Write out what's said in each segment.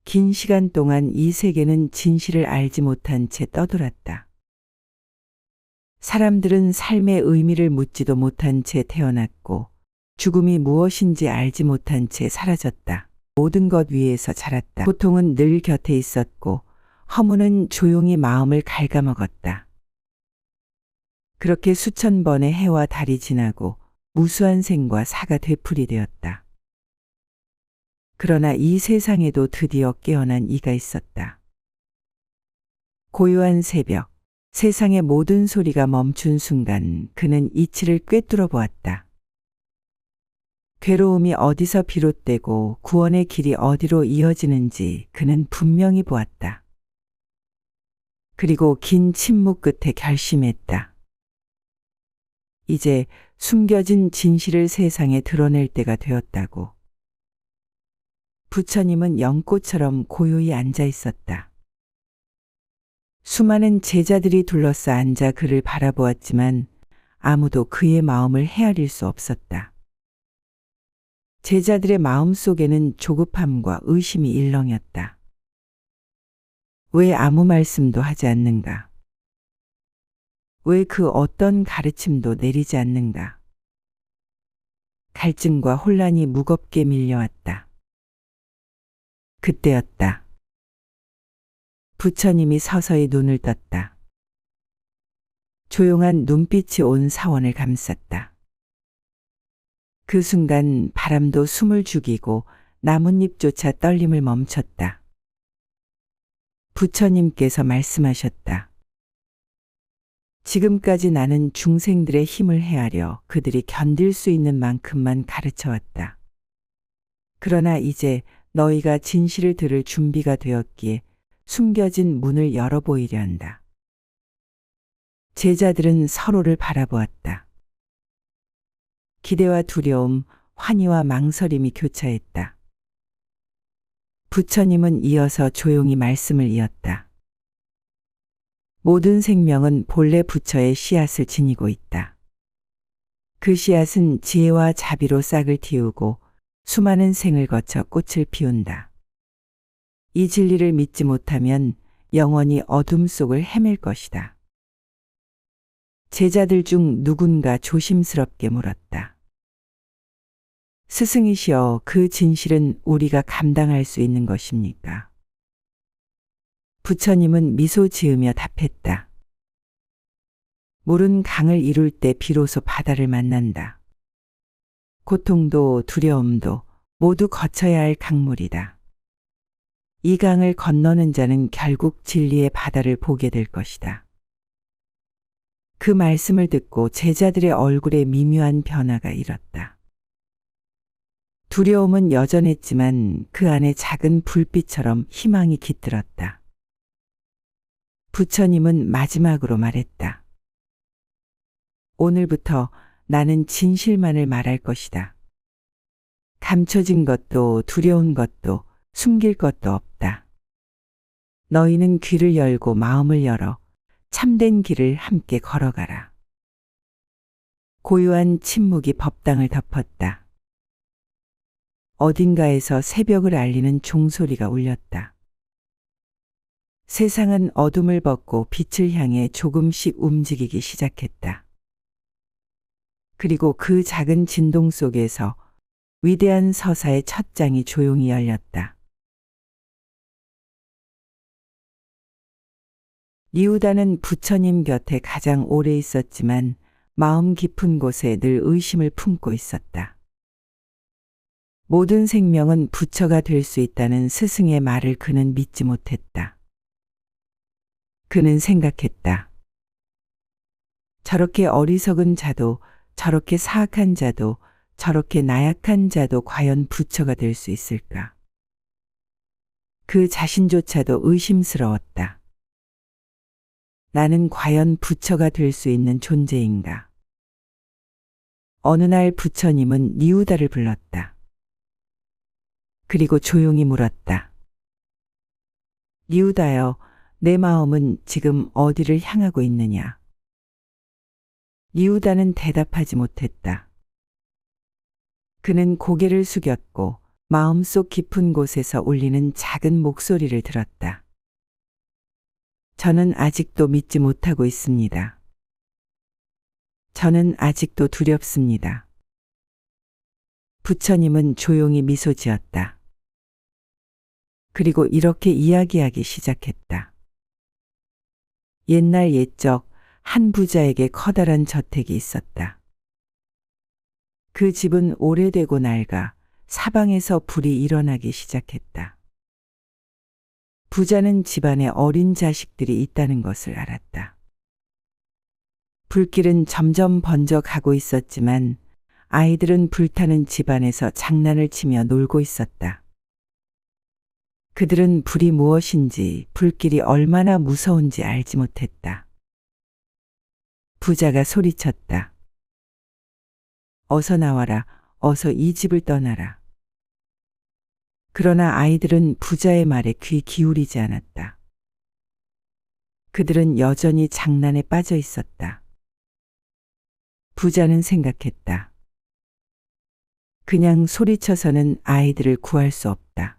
긴 시간 동안 이 세계는 진실을 알지 못한 채 떠돌았다. 사람들은 삶의 의미를 묻지도 못한 채 태어났고 죽음이 무엇인지 알지 못한 채 사라졌다. 모든 것 위에서 자랐다. 고통은 늘 곁에 있었고 허무는 조용히 마음을 갉아먹었다. 그렇게 수천 번의 해와 달이 지나고 무수한 생과 사가 되풀이되었다. 그러나 이 세상에도 드디어 깨어난 이가 있었다. 고요한 새벽, 세상의 모든 소리가 멈춘 순간 그는 이치를 꿰뚫어 보았다. 괴로움이 어디서 비롯되고 구원의 길이 어디로 이어지는지 그는 분명히 보았다. 그리고 긴 침묵 끝에 결심했다. 이제 숨겨진 진실을 세상에 드러낼 때가 되었다고. 부처님은 연꽃처럼 고요히 앉아 있었다. 수많은 제자들이 둘러싸 앉아 그를 바라보았지만 아무도 그의 마음을 헤아릴 수 없었다. 제자들의 마음 속에는 조급함과 의심이 일렁였다. 왜 아무 말씀도 하지 않는가? 왜 그 어떤 가르침도 내리지 않는가? 갈증과 혼란이 무겁게 밀려왔다. 그때였다. 부처님이 서서히 눈을 떴다. 조용한 눈빛이 온 사원을 감쌌다. 그 순간 바람도 숨을 죽이고 나뭇잎조차 떨림을 멈췄다. 부처님께서 말씀하셨다. 지금까지 나는 중생들의 힘을 헤아려 그들이 견딜 수 있는 만큼만 가르쳐왔다. 그러나 이제 너희가 진실을 들을 준비가 되었기에 숨겨진 문을 열어보이려 한다. 제자들은 서로를 바라보았다. 기대와 두려움, 환희와 망설임이 교차했다. 부처님은 이어서 조용히 말씀을 이었다. 모든 생명은 본래 부처의 씨앗을 지니고 있다. 그 씨앗은 지혜와 자비로 싹을 틔우고 수많은 생을 거쳐 꽃을 피운다. 이 진리를 믿지 못하면 영원히 어둠 속을 헤맬 것이다. 제자들 중 누군가 조심스럽게 물었다. 스승이시여, 그 진실은 우리가 감당할 수 있는 것입니까? 부처님은 미소 지으며 답했다. 물은 강을 이룰 때 비로소 바다를 만난다. 고통도 두려움도 모두 거쳐야 할 강물이다. 이 강을 건너는 자는 결국 진리의 바다를 보게 될 것이다. 그 말씀을 듣고 제자들의 얼굴에 미묘한 변화가 일었다. 두려움은 여전했지만 그 안에 작은 불빛처럼 희망이 깃들었다. 부처님은 마지막으로 말했다. 오늘부터 나는 진실만을 말할 것이다. 감춰진 것도 두려운 것도 숨길 것도 없다. 너희는 귀를 열고 마음을 열어 참된 길을 함께 걸어가라. 고요한 침묵이 법당을 덮었다. 어딘가에서 새벽을 알리는 종소리가 울렸다. 세상은 어둠을 벗고 빛을 향해 조금씩 움직이기 시작했다. 그리고 그 작은 진동 속에서 위대한 서사의 첫 장이 조용히 열렸다. 리우다는 부처님 곁에 가장 오래 있었지만 마음 깊은 곳에 늘 의심을 품고 있었다. 모든 생명은 부처가 될 수 있다는 스승의 말을 그는 믿지 못했다. 그는 생각했다. 저렇게 어리석은 자도, 저렇게 사악한 자도, 저렇게 나약한 자도 과연 부처가 될 수 있을까? 그 자신조차도 의심스러웠다. 나는 과연 부처가 될 수 있는 존재인가? 어느 날 부처님은 리우다를 불렀다. 그리고 조용히 물었다. 리우다여, 내 마음은 지금 어디를 향하고 있느냐? 리우다는 대답하지 못했다. 그는 고개를 숙였고 마음속 깊은 곳에서 울리는 작은 목소리를 들었다. 저는 아직도 믿지 못하고 있습니다. 저는 아직도 두렵습니다. 부처님은 조용히 미소 지었다. 그리고 이렇게 이야기하기 시작했다. 옛날 옛적 한 부자에게 커다란 저택이 있었다. 그 집은 오래되고 낡아 사방에서 불이 일어나기 시작했다. 부자는 집안에 어린 자식들이 있다는 것을 알았다. 불길은 점점 번져가고 있었지만 아이들은 불타는 집안에서 장난을 치며 놀고 있었다. 그들은 불이 무엇인지 불길이 얼마나 무서운지 알지 못했다. 부자가 소리쳤다. 어서 나와라. 어서 이 집을 떠나라. 그러나 아이들은 부자의 말에 귀 기울이지 않았다. 그들은 여전히 장난에 빠져 있었다. 부자는 생각했다. 그냥 소리쳐서는 아이들을 구할 수 없다.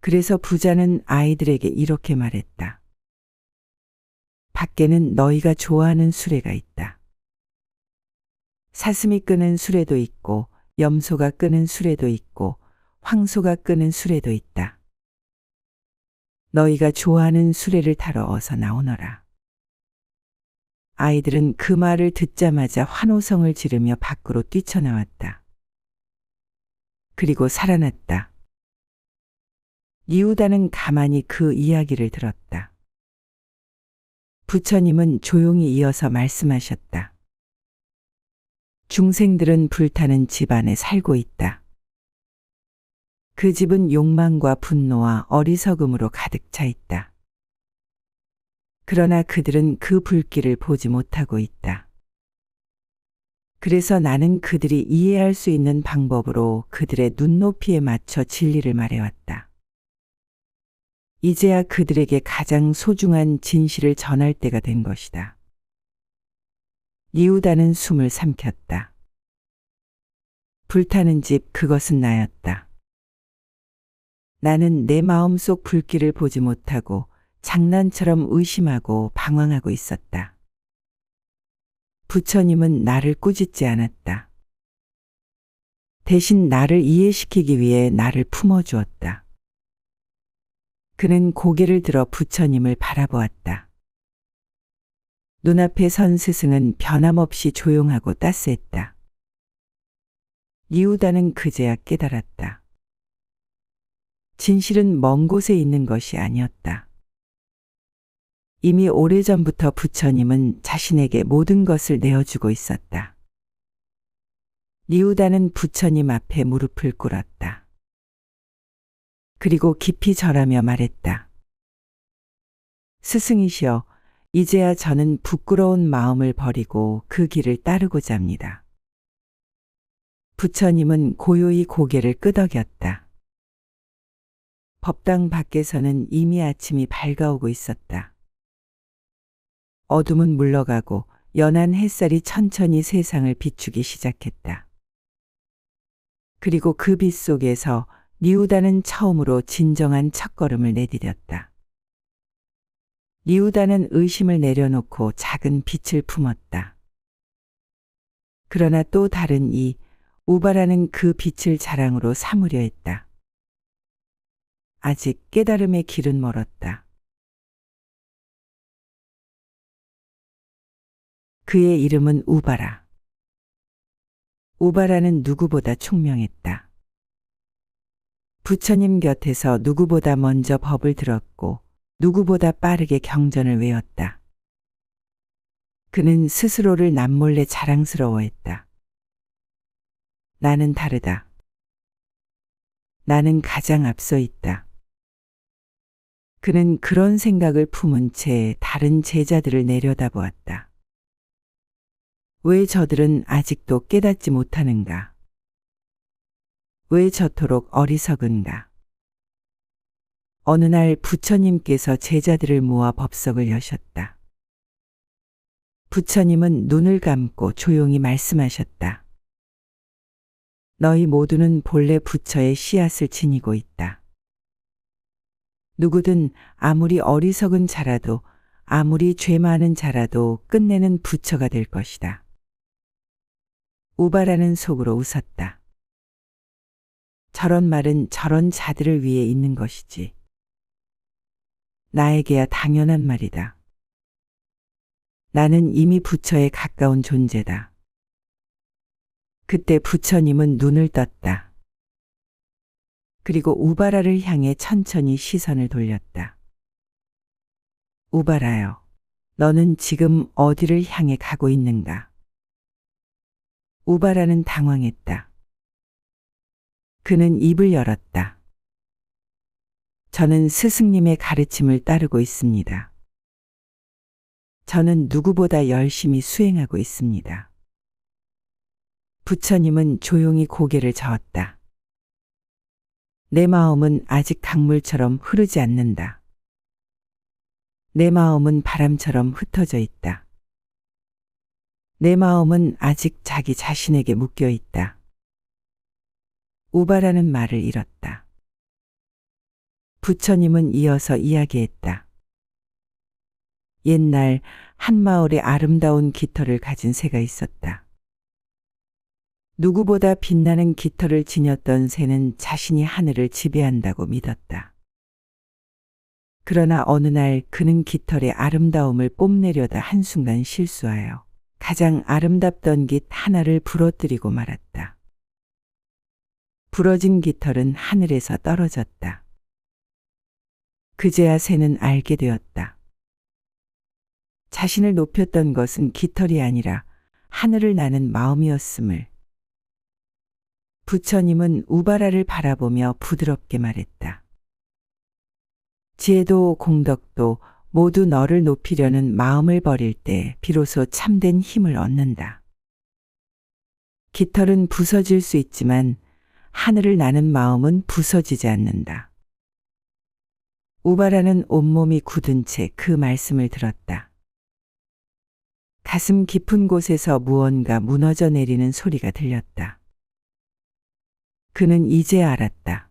그래서 부자는 아이들에게 이렇게 말했다. 밖에는 너희가 좋아하는 수레가 있다. 사슴이 끄는 수레도 있고 염소가 끄는 수레도 있고 황소가 끄는 수레도 있다. 너희가 좋아하는 수레를 타러 어서 나오너라. 아이들은 그 말을 듣자마자 환호성을 지르며 밖으로 뛰쳐나왔다. 그리고 살아났다. 니우다는 가만히 그 이야기를 들었다. 부처님은 조용히 이어서 말씀하셨다. 중생들은 불타는 집 안에 살고 있다. 그 집은 욕망과 분노와 어리석음으로 가득 차 있다. 그러나 그들은 그 불길을 보지 못하고 있다. 그래서 나는 그들이 이해할 수 있는 방법으로 그들의 눈높이에 맞춰 진리를 말해왔다. 이제야 그들에게 가장 소중한 진실을 전할 때가 된 것이다. 니우다는 숨을 삼켰다. 불타는 집, 그것은 나였다. 나는 내 마음속 불길을 보지 못하고 장난처럼 의심하고 방황하고 있었다. 부처님은 나를 꾸짖지 않았다. 대신 나를 이해시키기 위해 나를 품어주었다. 그는 고개를 들어 부처님을 바라보았다. 눈앞에 선 스승은 변함없이 조용하고 따스했다. 니우다는 그제야 깨달았다. 진실은 먼 곳에 있는 것이 아니었다. 이미 오래전부터 부처님은 자신에게 모든 것을 내어주고 있었다. 니우다는 부처님 앞에 무릎을 꿇었다. 그리고 깊이 절하며 말했다. 스승이시여, 이제야 저는 부끄러운 마음을 버리고 그 길을 따르고자 합니다. 부처님은 고요히 고개를 끄덕였다. 법당 밖에서는 이미 아침이 밝아오고 있었다. 어둠은 물러가고 연한 햇살이 천천히 세상을 비추기 시작했다. 그리고 그 빛 속에서 니우다는 처음으로 진정한 첫걸음을 내디뎠다. 니우다는 의심을 내려놓고 작은 빛을 품었다. 그러나 또 다른 이 우바라는 그 빛을 자랑으로 삼으려 했다. 아직 깨달음의 길은 멀었다. 그의 이름은 우바라. 우바라는 누구보다 총명했다. 부처님 곁에서 누구보다 먼저 법을 들었고 누구보다 빠르게 경전을 외웠다. 그는 스스로를 남몰래 자랑스러워했다. 나는 다르다. 나는 가장 앞서 있다. 그는 그런 생각을 품은 채 다른 제자들을 내려다보았다. 왜 저들은 아직도 깨닫지 못하는가? 왜 저토록 어리석은가? 어느 날 부처님께서 제자들을 모아 법석을 여셨다. 부처님은 눈을 감고 조용히 말씀하셨다. 너희 모두는 본래 부처의 씨앗을 지니고 있다. 누구든 아무리 어리석은 자라도 아무리 죄 많은 자라도 끝내는 부처가 될 것이다. 우바라는 속으로 웃었다. 저런 말은 저런 자들을 위해 있는 것이지. 나에게야 당연한 말이다. 나는 이미 부처에 가까운 존재다. 그때 부처님은 눈을 떴다. 그리고 우바라를 향해 천천히 시선을 돌렸다. 우바라여, 너는 지금 어디를 향해 가고 있는가? 우바라는 당황했다. 그는 입을 열었다. 저는 스승님의 가르침을 따르고 있습니다. 저는 누구보다 열심히 수행하고 있습니다. 부처님은 조용히 고개를 저었다. 내 마음은 아직 강물처럼 흐르지 않는다. 내 마음은 바람처럼 흩어져 있다. 내 마음은 아직 자기 자신에게 묶여 있다. 우바라는 말을 잃었다. 부처님은 이어서 이야기했다. 옛날 한 마을에 아름다운 깃털을 가진 새가 있었다. 누구보다 빛나는 깃털을 지녔던 새는 자신이 하늘을 지배한다고 믿었다. 그러나 어느 날 그는 깃털의 아름다움을 뽐내려다 한순간 실수하여 가장 아름답던 깃 하나를 부러뜨리고 말았다. 부러진 깃털은 하늘에서 떨어졌다. 그제야 새는 알게 되었다. 자신을 높였던 것은 깃털이 아니라 하늘을 나는 마음이었음을. 부처님은 우바라를 바라보며 부드럽게 말했다. 지혜도 공덕도 모두 너를 높이려는 마음을 버릴 때 비로소 참된 힘을 얻는다. 깃털은 부서질 수 있지만 하늘을 나는 마음은 부서지지 않는다. 우바라는 온몸이 굳은 채 그 말씀을 들었다. 가슴 깊은 곳에서 무언가 무너져 내리는 소리가 들렸다. 그는 이제 알았다.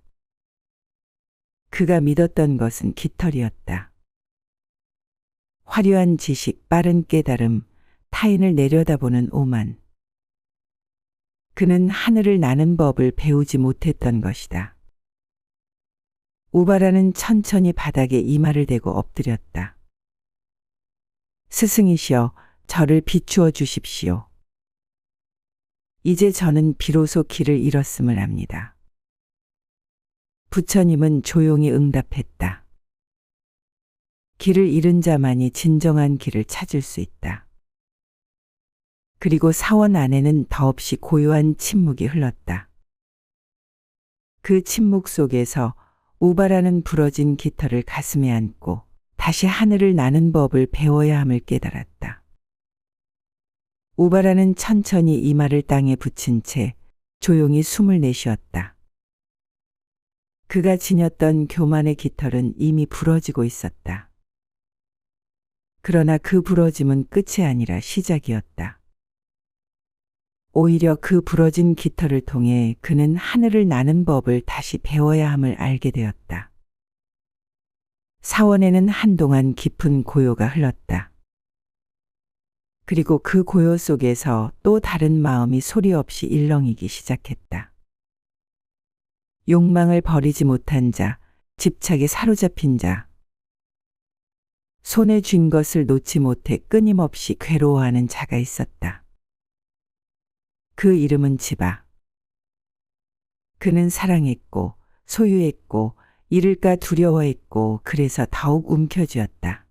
그가 믿었던 것은 깃털이었다. 화려한 지식, 빠른 깨달음, 타인을 내려다보는 오만. 그는 하늘을 나는 법을 배우지 못했던 것이다. 우바라는 천천히 바닥에 이마를 대고 엎드렸다. 스승이시여, 저를 비추어 주십시오. 이제 저는 비로소 길을 잃었음을 압니다. 부처님은 조용히 응답했다. 길을 잃은 자만이 진정한 길을 찾을 수 있다. 그리고 사원 안에는 더없이 고요한 침묵이 흘렀다. 그 침묵 속에서 우바라는 부러진 깃털을 가슴에 안고 다시 하늘을 나는 법을 배워야 함을 깨달았다. 우바라는 천천히 이마를 땅에 붙인 채 조용히 숨을 내쉬었다. 그가 지녔던 교만의 깃털은 이미 부러지고 있었다. 그러나 그 부러짐은 끝이 아니라 시작이었다. 오히려 그 부러진 깃털을 통해 그는 하늘을 나는 법을 다시 배워야 함을 알게 되었다. 사원에는 한동안 깊은 고요가 흘렀다. 그리고 그 고요 속에서 또 다른 마음이 소리 없이 일렁이기 시작했다. 욕망을 버리지 못한 자, 집착에 사로잡힌 자, 손에 쥔 것을 놓지 못해 끊임없이 괴로워하는 자가 있었다. 그 이름은 지바. 그는 사랑했고 소유했고 잃을까 두려워했고 그래서 더욱 움켜쥐었다.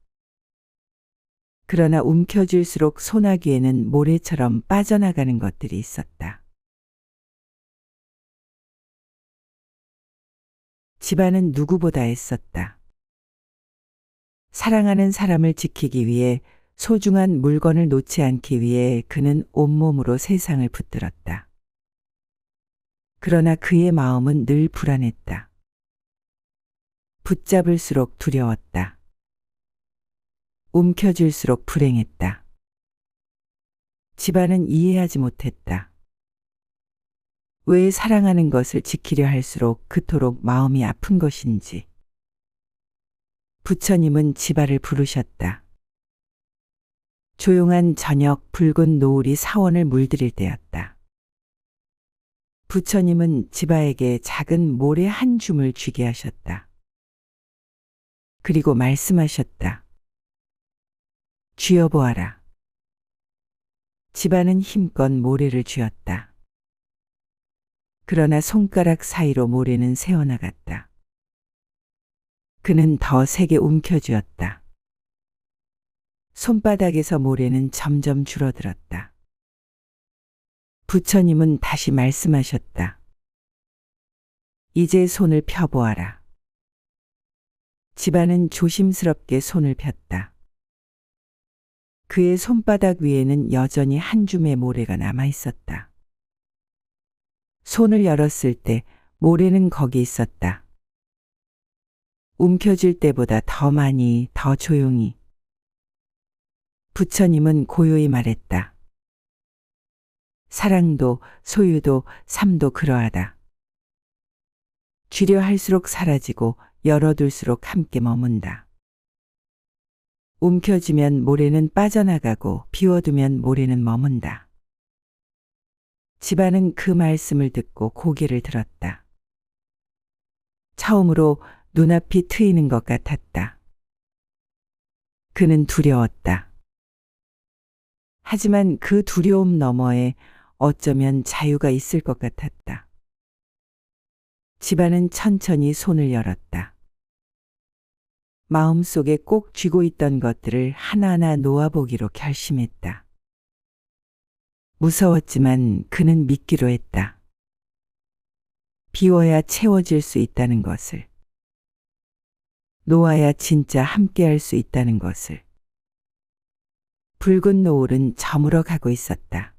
그러나 움켜쥘수록 소나기에는 모래처럼 빠져나가는 것들이 있었다. 지바는 누구보다 애썼다. 사랑하는 사람을 지키기 위해 소중한 물건을 놓지 않기 위해 그는 온몸으로 세상을 붙들었다. 그러나 그의 마음은 늘 불안했다. 붙잡을수록 두려웠다. 움켜쥘수록 불행했다. 지바는 이해하지 못했다. 왜 사랑하는 것을 지키려 할수록 그토록 마음이 아픈 것인지. 부처님은 지바를 부르셨다. 조용한 저녁 붉은 노을이 사원을 물들일 때였다. 부처님은 지바에게 작은 모래 한 줌을 쥐게 하셨다. 그리고 말씀하셨다. 쥐어보아라. 지바는 힘껏 모래를 쥐었다. 그러나 손가락 사이로 모래는 새어나갔다. 그는 더 세게 움켜쥐었다. 손바닥에서 모래는 점점 줄어들었다. 부처님은 다시 말씀하셨다. 이제 손을 펴보아라. 지바는 조심스럽게 손을 폈다. 그의 손바닥 위에는 여전히 한 줌의 모래가 남아 있었다. 손을 열었을 때 모래는 거기 있었다. 움켜쥘 때보다 더 많이, 더 조용히. 부처님은 고요히 말했다. 사랑도 소유도 삶도 그러하다. 쥐려 할수록 사라지고 열어둘수록 함께 머문다. 움켜쥐면 모래는 빠져나가고 비워두면 모래는 머문다. 지바는 그 말씀을 듣고 고개를 들었다. 처음으로 눈앞이 트이는 것 같았다. 그는 두려웠다. 하지만 그 두려움 너머에 어쩌면 자유가 있을 것 같았다. 지바는 천천히 손을 열었다. 마음속에 꼭 쥐고 있던 것들을 하나하나 놓아보기로 결심했다. 무서웠지만 그는 믿기로 했다. 비워야 채워질 수 있다는 것을. 놓아야 진짜 함께할 수 있다는 것을. 붉은 노을은 저물어 가고 있었다.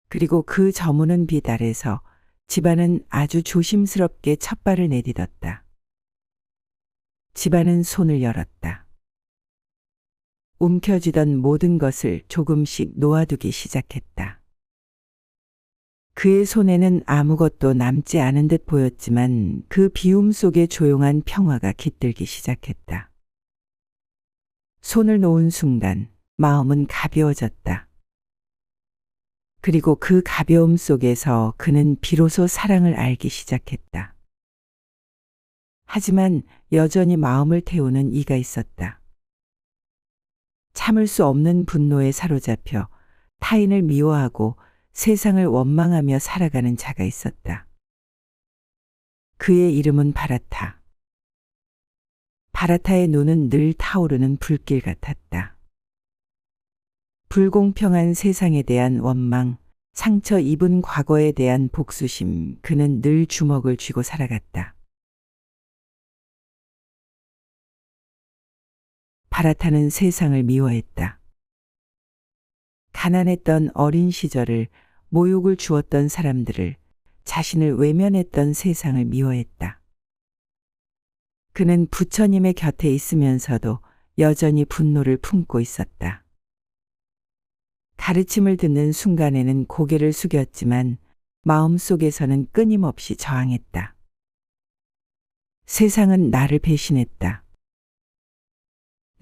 그리고 그 저무는 빛 아래서 지바는 아주 조심스럽게 첫 발을 내딛었다. 지바는 손을 열었다. 움켜쥐던 모든 것을 조금씩 놓아두기 시작했다. 그의 손에는 아무것도 남지 않은 듯 보였지만 그 비움 속에 조용한 평화가 깃들기 시작했다. 손을 놓은 순간 마음은 가벼워졌다. 그리고 그 가벼움 속에서 그는 비로소 사랑을 알기 시작했다. 하지만 여전히 마음을 태우는 이가 있었다. 참을 수 없는 분노에 사로잡혀 타인을 미워하고 세상을 원망하며 살아가는 자가 있었다. 그의 이름은 바라타. 바라타의 눈은 늘 타오르는 불길 같았다. 불공평한 세상에 대한 원망, 상처 입은 과거에 대한 복수심, 그는 늘 주먹을 쥐고 살아갔다. 바라타는 세상을 미워했다. 가난했던 어린 시절을, 모욕을 주었던 사람들을, 자신을 외면했던 세상을 미워했다. 그는 부처님의 곁에 있으면서도 여전히 분노를 품고 있었다. 가르침을 듣는 순간에는 고개를 숙였지만 마음속에서는 끊임없이 저항했다. 세상은 나를 배신했다.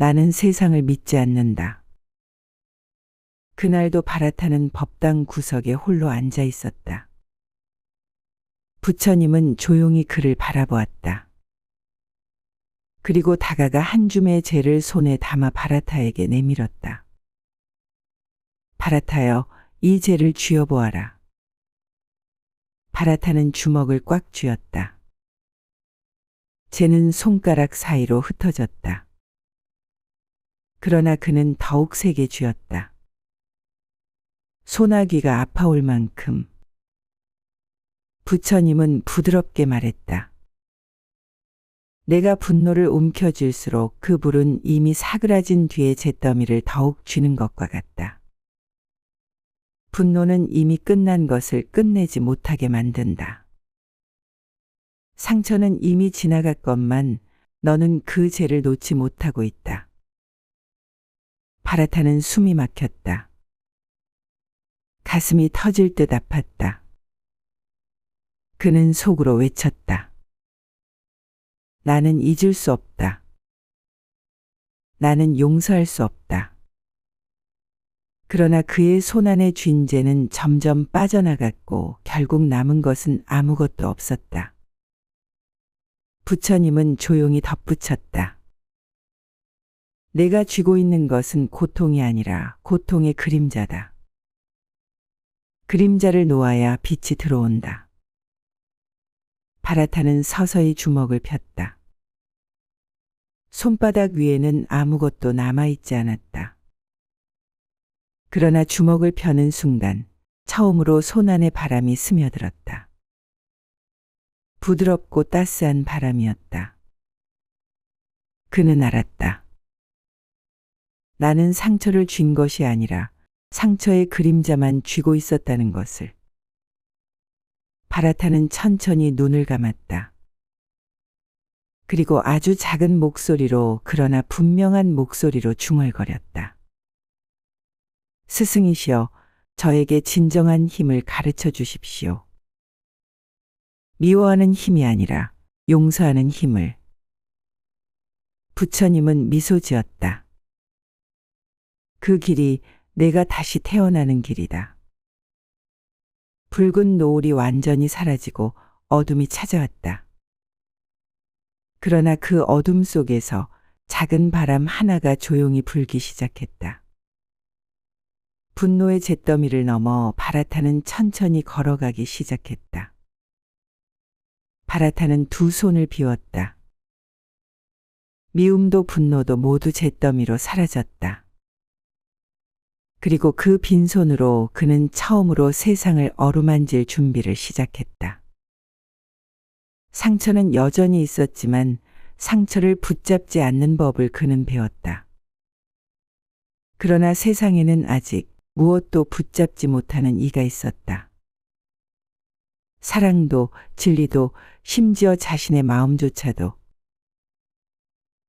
나는 세상을 믿지 않는다. 그날도 바라타는 법당 구석에 홀로 앉아 있었다. 부처님은 조용히 그를 바라보았다. 그리고 다가가 한 줌의 재를 손에 담아 바라타에게 내밀었다. 바라타여, 이 재를 쥐어보아라. 바라타는 주먹을 꽉 쥐었다. 재는 손가락 사이로 흩어졌다. 그러나 그는 더욱 세게 쥐었다. 소나기가 아파올 만큼. 부처님은 부드럽게 말했다. 내가 분노를 움켜쥘수록 그 불은 이미 사그라진 뒤에 잿더미를 더욱 쥐는 것과 같다. 분노는 이미 끝난 것을 끝내지 못하게 만든다. 상처는 이미 지나갔건만 너는 그 죄를 놓지 못하고 있다. 바라타는 숨이 막혔다. 가슴이 터질 듯 아팠다. 그는 속으로 외쳤다. 나는 잊을 수 없다. 나는 용서할 수 없다. 그러나 그의 손안에 쥔 죄는 점점 빠져나갔고 결국 남은 것은 아무것도 없었다. 부처님은 조용히 덧붙였다. 내가 쥐고 있는 것은 고통이 아니라 고통의 그림자다. 그림자를 놓아야 빛이 들어온다. 바라타는 서서히 주먹을 폈다. 손바닥 위에는 아무것도 남아있지 않았다. 그러나 주먹을 펴는 순간 처음으로 손안에 바람이 스며들었다. 부드럽고 따스한 바람이었다. 그는 알았다. 나는 상처를 쥔 것이 아니라 상처의 그림자만 쥐고 있었다는 것을. 바라타는 천천히 눈을 감았다. 그리고 아주 작은 목소리로 그러나 분명한 목소리로 중얼거렸다. 스승이시여, 저에게 진정한 힘을 가르쳐 주십시오. 미워하는 힘이 아니라 용서하는 힘을. 부처님은 미소 지었다. 그 길이 내가 다시 태어나는 길이다. 붉은 노을이 완전히 사라지고 어둠이 찾아왔다. 그러나 그 어둠 속에서 작은 바람 하나가 조용히 불기 시작했다. 분노의 잿더미를 넘어 바라타는 천천히 걸어가기 시작했다. 바라타는 두 손을 비웠다. 미움도 분노도 모두 잿더미로 사라졌다. 그리고 그 빈손으로 그는 처음으로 세상을 어루만질 준비를 시작했다. 상처는 여전히 있었지만 상처를 붙잡지 않는 법을 그는 배웠다. 그러나 세상에는 아직 무엇도 붙잡지 못하는 이가 있었다. 사랑도 진리도 심지어 자신의 마음조차도.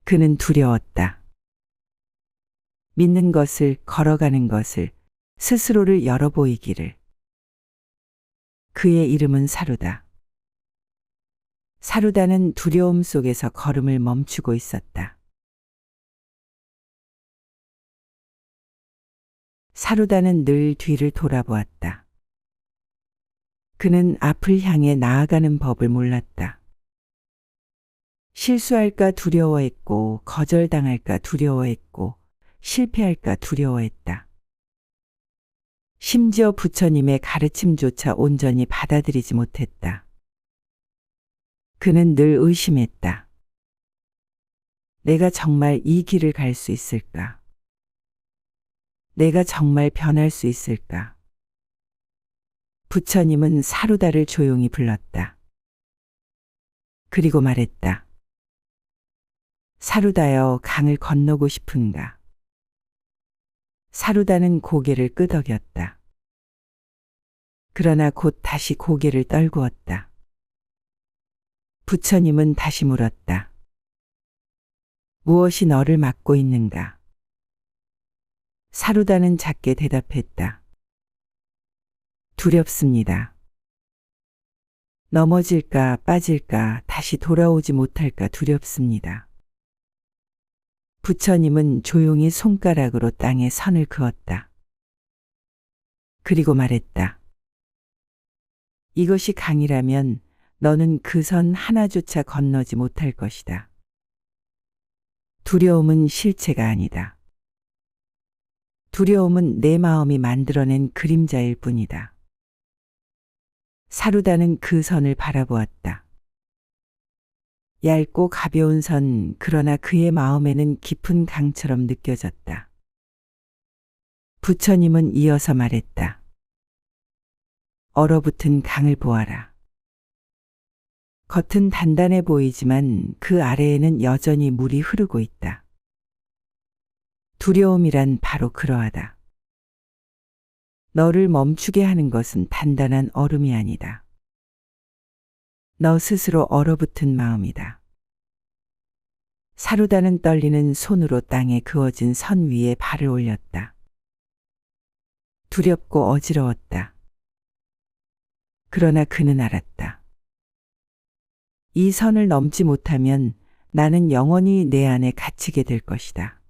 그는 두려웠다. 믿는 것을, 걸어가는 것을, 스스로를 열어 보이기를. 그의 이름은 사루다. 사루다는 두려움 속에서 걸음을 멈추고 있었다. 사루다는 늘 뒤를 돌아보았다. 그는 앞을 향해 나아가는 법을 몰랐다. 실수할까 두려워했고, 거절당할까 두려워했고, 실패할까 두려워했다. 심지어 부처님의 가르침조차 온전히 받아들이지 못했다. 그는 늘 의심했다. 내가 정말 이 길을 갈 수 있을까? 내가 정말 변할 수 있을까? 부처님은 사루다를 조용히 불렀다. 그리고 말했다. 사루다여, 강을 건너고 싶은가? 사루다는 고개를 끄덕였다. 그러나 곧 다시 고개를 떨구었다. 부처님은 다시 물었다. 무엇이 너를 막고 있는가? 사루다는 작게 대답했다. 두렵습니다. 넘어질까 빠질까 다시 돌아오지 못할까 두렵습니다. 부처님은 조용히 손가락으로 땅에 선을 그었다. 그리고 말했다. 이것이 강이라면 너는 그 선 하나조차 건너지 못할 것이다. 두려움은 실체가 아니다. 두려움은 내 마음이 만들어낸 그림자일 뿐이다. 사루다는 그 선을 바라보았다. 얇고 가벼운 선, 그러나 그의 마음에는 깊은 강처럼 느껴졌다. 부처님은 이어서 말했다. 얼어붙은 강을 보아라. 겉은 단단해 보이지만 그 아래에는 여전히 물이 흐르고 있다. 두려움이란 바로 그러하다. 너를 멈추게 하는 것은 단단한 얼음이 아니다. 너 스스로 얼어붙은 마음이다. 사루다는 떨리는 손으로 땅에 그어진 선 위에 발을 올렸다. 두렵고 어지러웠다. 그러나 그는 알았다. 이 선을 넘지 못하면 나는 영원히 내 안에 갇히게 될 것이다.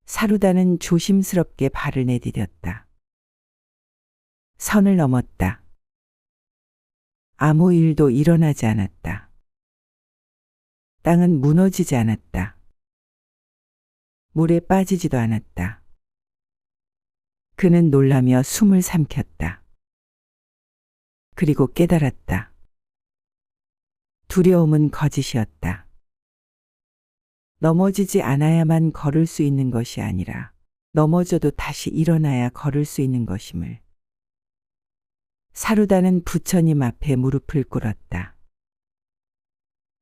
사루다는 조심스럽게 발을 내디뎠다. 선을 넘었다. 아무 일도 일어나지 않았다. 땅은 무너지지 않았다. 물에 빠지지도 않았다. 그는 놀라며 숨을 삼켰다. 그리고 깨달았다. 두려움은 거짓이었다. 넘어지지 않아야만 걸을 수 있는 것이 아니라 넘어져도 다시 일어나야 걸을 수 있는 것임을. 사루다는 부처님 앞에 무릎을 꿇었다.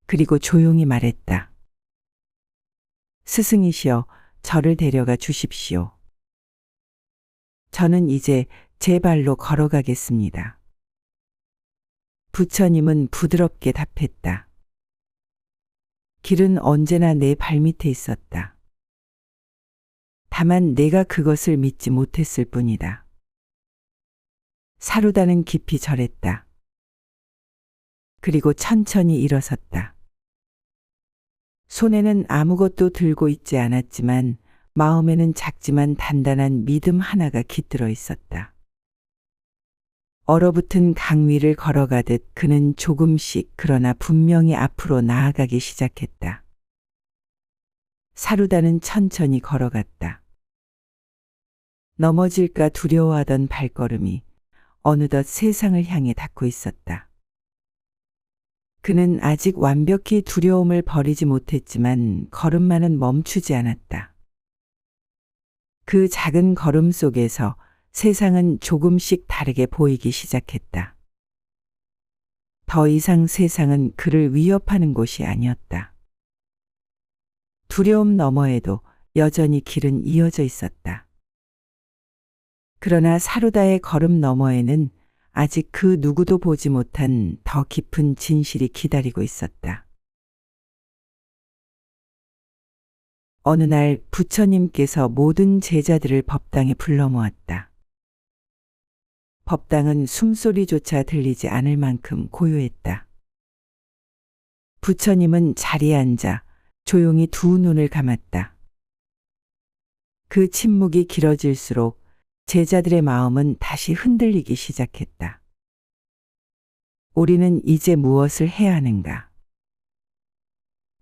그리고 조용히 말했다. 스승이시여, 저를 데려가 주십시오. 저는 이제 제 발로 걸어가겠습니다. 부처님은 부드럽게 답했다. 길은 언제나 내 발밑에 있었다. 다만 내가 그것을 믿지 못했을 뿐이다. 사루다는 깊이 절했다. 그리고 천천히 일어섰다. 손에는 아무것도 들고 있지 않았지만 마음에는 작지만 단단한 믿음 하나가 깃들어 있었다. 얼어붙은 강 위를 걸어가듯 그는 조금씩 그러나 분명히 앞으로 나아가기 시작했다. 사루다는 천천히 걸어갔다. 넘어질까 두려워하던 발걸음이 어느덧 세상을 향해 닿고 있었다. 그는 아직 완벽히 두려움을 버리지 못했지만 걸음만은 멈추지 않았다. 그 작은 걸음 속에서 세상은 조금씩 다르게 보이기 시작했다. 더 이상 세상은 그를 위협하는 곳이 아니었다. 두려움 너머에도 여전히 길은 이어져 있었다. 그러나 사루다의 걸음 너머에는 아직 그 누구도 보지 못한 더 깊은 진실이 기다리고 있었다. 어느 날 부처님께서 모든 제자들을 법당에 불러 모았다. 법당은 숨소리조차 들리지 않을 만큼 고요했다. 부처님은 자리에 앉아 조용히 두 눈을 감았다. 그 침묵이 길어질수록 제자들의 마음은 다시 흔들리기 시작했다. 우리는 이제 무엇을 해야 하는가?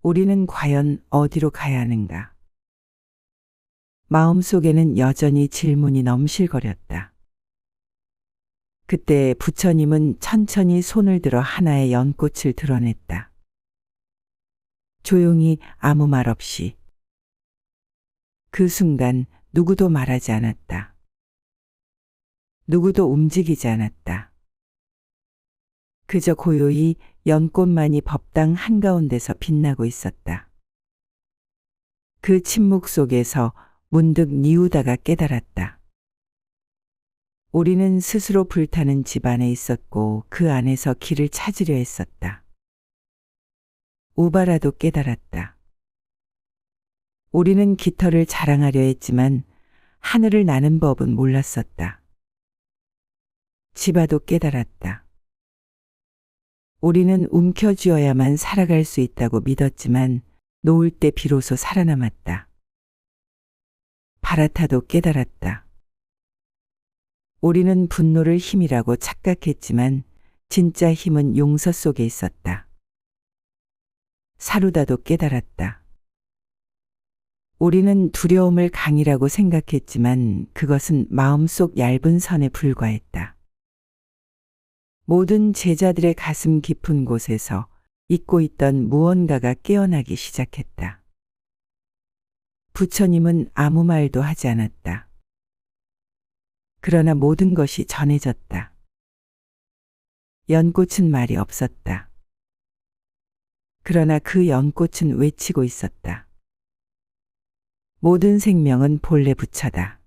우리는 과연 어디로 가야 하는가? 마음속에는 여전히 질문이 넘실거렸다. 그때 부처님은 천천히 손을 들어 하나의 연꽃을 드러냈다. 조용히 아무 말 없이. 그 순간 누구도 말하지 않았다. 누구도 움직이지 않았다. 그저 고요히 연꽃만이 법당 한가운데서 빛나고 있었다. 그 침묵 속에서 문득 니우다가 깨달았다. 우리는 스스로 불타는 집 안에 있었고 그 안에서 길을 찾으려 했었다. 우바라도 깨달았다. 우리는 깃털을 자랑하려 했지만 하늘을 나는 법은 몰랐었다. 지바도 깨달았다. 우리는 움켜쥐어야만 살아갈 수 있다고 믿었지만 놓을 때 비로소 살아남았다. 바라타도 깨달았다. 우리는 분노를 힘이라고 착각했지만 진짜 힘은 용서 속에 있었다. 사루다도 깨달았다. 우리는 두려움을 강이라고 생각했지만 그것은 마음속 얇은 선에 불과했다. 모든 제자들의 가슴 깊은 곳에서 잊고 있던 무언가가 깨어나기 시작했다. 부처님은 아무 말도 하지 않았다. 그러나 모든 것이 전해졌다. 연꽃은 말이 없었다. 그러나 그 연꽃은 외치고 있었다. 모든 생명은 본래 부처다.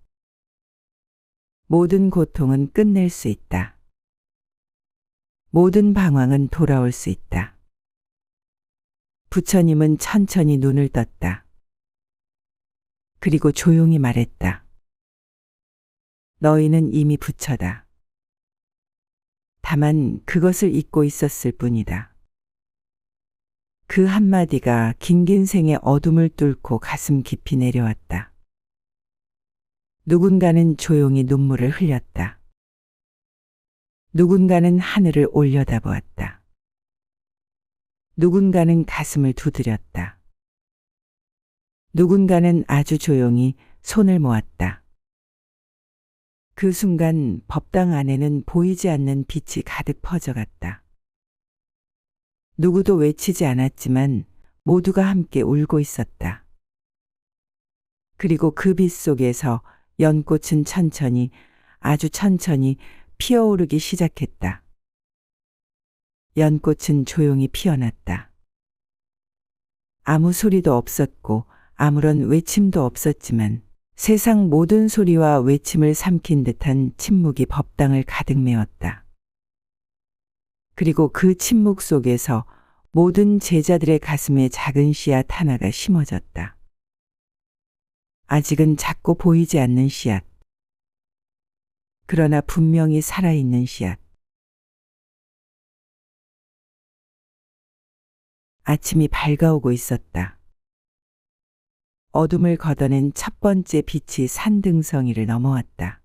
모든 고통은 끝낼 수 있다. 모든 방황은 돌아올 수 있다. 부처님은 천천히 눈을 떴다. 그리고 조용히 말했다. 너희는 이미 부처다. 다만 그것을 잊고 있었을 뿐이다. 그 한마디가 긴긴 생의 어둠을 뚫고 가슴 깊이 내려왔다. 누군가는 조용히 눈물을 흘렸다. 누군가는 하늘을 올려다보았다. 누군가는 가슴을 두드렸다. 누군가는 아주 조용히 손을 모았다. 그 순간 법당 안에는 보이지 않는 빛이 가득 퍼져갔다. 누구도 외치지 않았지만 모두가 함께 울고 있었다. 그리고 그 빛 속에서 연꽃은 천천히, 아주 천천히 피어오르기 시작했다. 연꽃은 조용히 피어났다. 아무 소리도 없었고 아무런 외침도 없었지만 세상 모든 소리와 외침을 삼킨 듯한 침묵이 법당을 가득 메웠다. 그리고 그 침묵 속에서 모든 제자들의 가슴에 작은 씨앗 하나가 심어졌다. 아직은 작고 보이지 않는 씨앗. 그러나 분명히 살아있는 씨앗. 아침이 밝아오고 있었다. 어둠을 걷어낸 첫 번째 빛이 산등성이를 넘어왔다.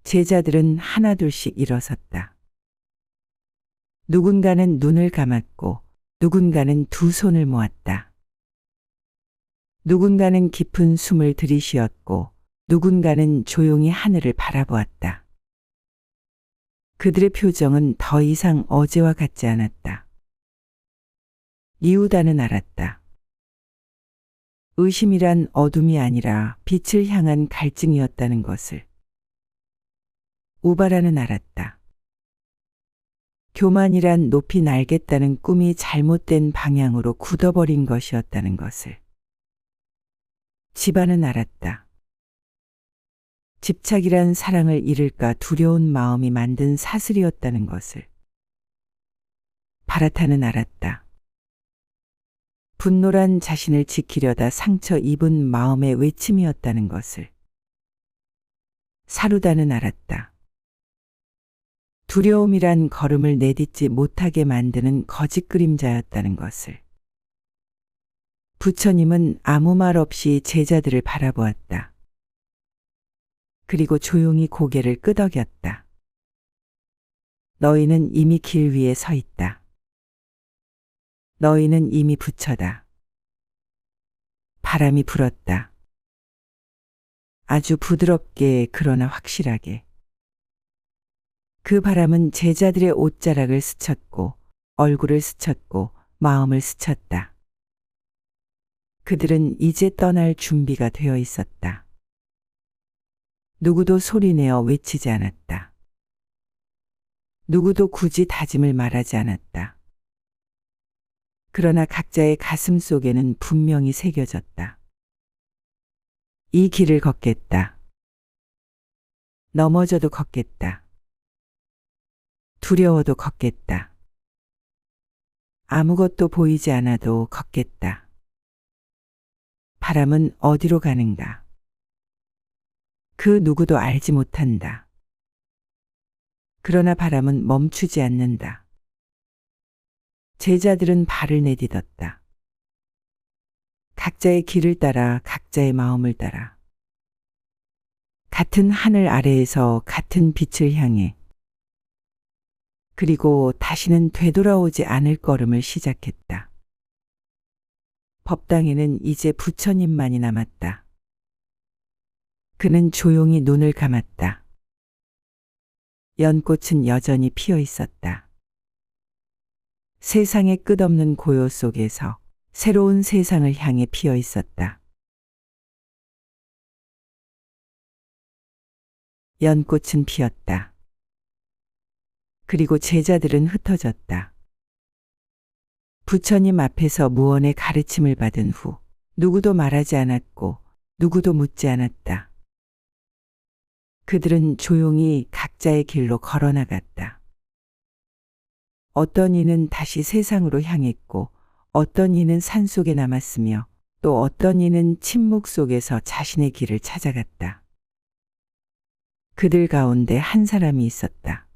제자들은 하나둘씩 일어섰다. 누군가는 눈을 감았고 누군가는 두 손을 모았다. 누군가는 깊은 숨을 들이쉬었고 누군가는 조용히 하늘을 바라보았다. 그들의 표정은 더 이상 어제와 같지 않았다. 이유다는 알았다. 의심이란 어둠이 아니라 빛을 향한 갈증이었다는 것을. 우바라는 알았다. 교만이란 높이 날겠다는 꿈이 잘못된 방향으로 굳어버린 것이었다는 것을. 지바는 알았다. 집착이란 사랑을 잃을까 두려운 마음이 만든 사슬이었다는 것을. 바라타는 알았다. 분노란 자신을 지키려다 상처 입은 마음의 외침이었다는 것을. 사루다는 알았다. 두려움이란 걸음을 내딛지 못하게 만드는 거짓 그림자였다는 것을. 부처님은 아무 말 없이 제자들을 바라보았다. 그리고 조용히 고개를 끄덕였다. 너희는 이미 길 위에 서 있다. 너희는 이미 부처다. 바람이 불었다. 아주 부드럽게 그러나 확실하게. 그 바람은 제자들의 옷자락을 스쳤고 얼굴을 스쳤고 마음을 스쳤다. 그들은 이제 떠날 준비가 되어 있었다. 누구도 소리내어 외치지 않았다. 누구도 굳이 다짐을 말하지 않았다. 그러나 각자의 가슴 속에는 분명히 새겨졌다. 이 길을 걷겠다. 넘어져도 걷겠다. 두려워도 걷겠다. 아무것도 보이지 않아도 걷겠다. 바람은 어디로 가는가? 그 누구도 알지 못한다. 그러나 바람은 멈추지 않는다. 제자들은 발을 내딛었다. 각자의 길을 따라 각자의 마음을 따라. 같은 하늘 아래에서 같은 빛을 향해. 그리고 다시는 되돌아오지 않을 걸음을 시작했다. 법당에는 이제 부처님만이 남았다. 그는 조용히 눈을 감았다. 연꽃은 여전히 피어 있었다. 세상의 끝없는 고요 속에서 새로운 세상을 향해 피어 있었다. 연꽃은 피었다. 그리고 제자들은 흩어졌다. 부처님 앞에서 무언의 가르침을 받은 후 누구도 말하지 않았고 누구도 묻지 않았다. 그들은 조용히 각자의 길로 걸어나갔다. 어떤 이는 다시 세상으로 향했고 어떤 이는 산속에 남았으며 또 어떤 이는 침묵 속에서 자신의 길을 찾아갔다. 그들 가운데 한 사람이 있었다.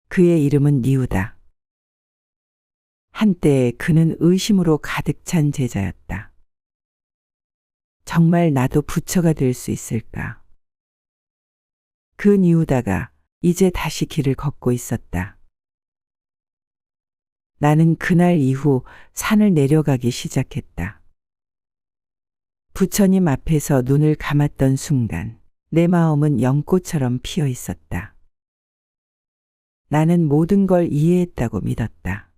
그의 이름은 니우다. 한때 그는 의심으로 가득 찬 제자였다. 정말 나도 부처가 될 수 있을까? 그 이유다가 이제 다시 길을 걷고 있었다. 나는 그날 이후 산을 내려가기 시작했다. 부처님 앞에서 눈을 감았던 순간 내 마음은 연꽃처럼 피어 있었다. 나는 모든 걸 이해했다고 믿었다.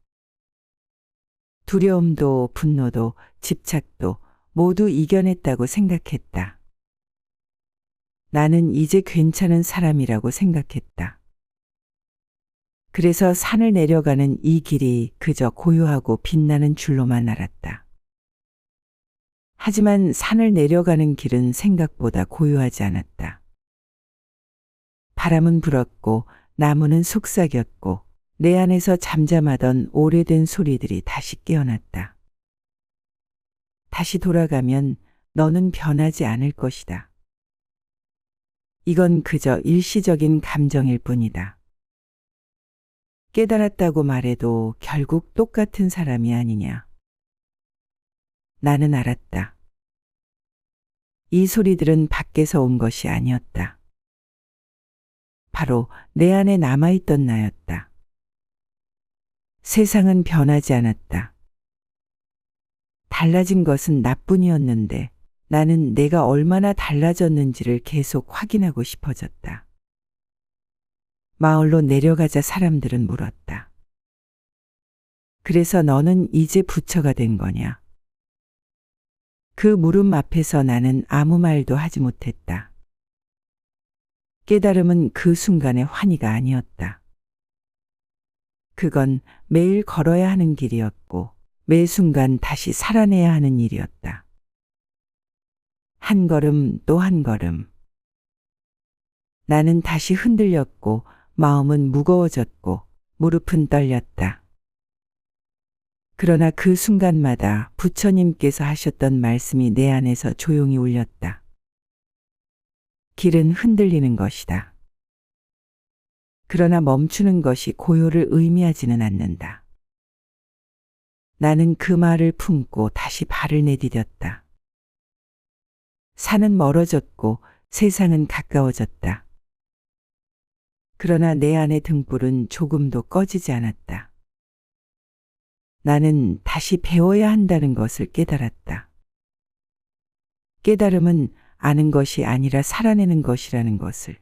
두려움도 분노도 집착도 모두 이겨냈다고 생각했다. 나는 이제 괜찮은 사람이라고 생각했다. 그래서 산을 내려가는 이 길이 그저 고요하고 빛나는 줄로만 알았다. 하지만 산을 내려가는 길은 생각보다 고요하지 않았다. 바람은 불었고 나무는 속삭였고 내 안에서 잠잠하던 오래된 소리들이 다시 깨어났다. 다시 돌아가면 너는 변하지 않을 것이다. 이건 그저 일시적인 감정일 뿐이다. 깨달았다고 말해도 결국 똑같은 사람이 아니냐. 나는 알았다. 이 소리들은 밖에서 온 것이 아니었다. 바로 내 안에 남아있던 나였다. 세상은 변하지 않았다. 달라진 것은 나뿐이었는데 나는 내가 얼마나 달라졌는지를 계속 확인하고 싶어졌다. 마을로 내려가자 사람들은 물었다. 그래서 너는 이제 부처가 된 거냐? 그 물음 앞에서 나는 아무 말도 하지 못했다. 깨달음은 그 순간의 환희가 아니었다. 그건 매일 걸어야 하는 길이었고 매 순간 다시 살아내야 하는 일이었다. 한 걸음 또 한 걸음. 나는 다시 흔들렸고 마음은 무거워졌고 무릎은 떨렸다. 그러나 그 순간마다 부처님께서 하셨던 말씀이 내 안에서 조용히 울렸다. 길은 흔들리는 것이다. 그러나 멈추는 것이 고요를 의미하지는 않는다. 나는 그 말을 품고 다시 발을 내디뎠다. 산은 멀어졌고 세상은 가까워졌다. 그러나 내 안의 등불은 조금도 꺼지지 않았다. 나는 다시 배워야 한다는 것을 깨달았다. 깨달음은 아는 것이 아니라 살아내는 것이라는 것을.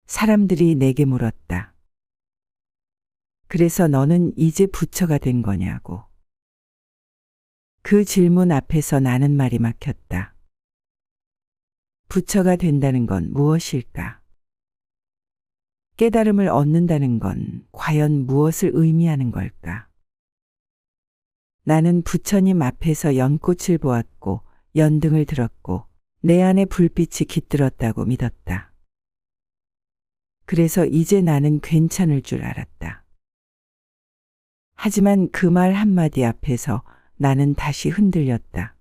사람들이 내게 물었다. 그래서 너는 이제 부처가 된 거냐고. 그 질문 앞에서 나는 말이 막혔다. 부처가 된다는 건 무엇일까? 깨달음을 얻는다는 건 과연 무엇을 의미하는 걸까? 나는 부처님 앞에서 연꽃을 보았고 연등을 들었고 내 안에 불빛이 깃들었다고 믿었다. 그래서 이제 나는 괜찮을 줄 알았다. 하지만 그 말 한마디 앞에서 나는 다시 흔들렸다.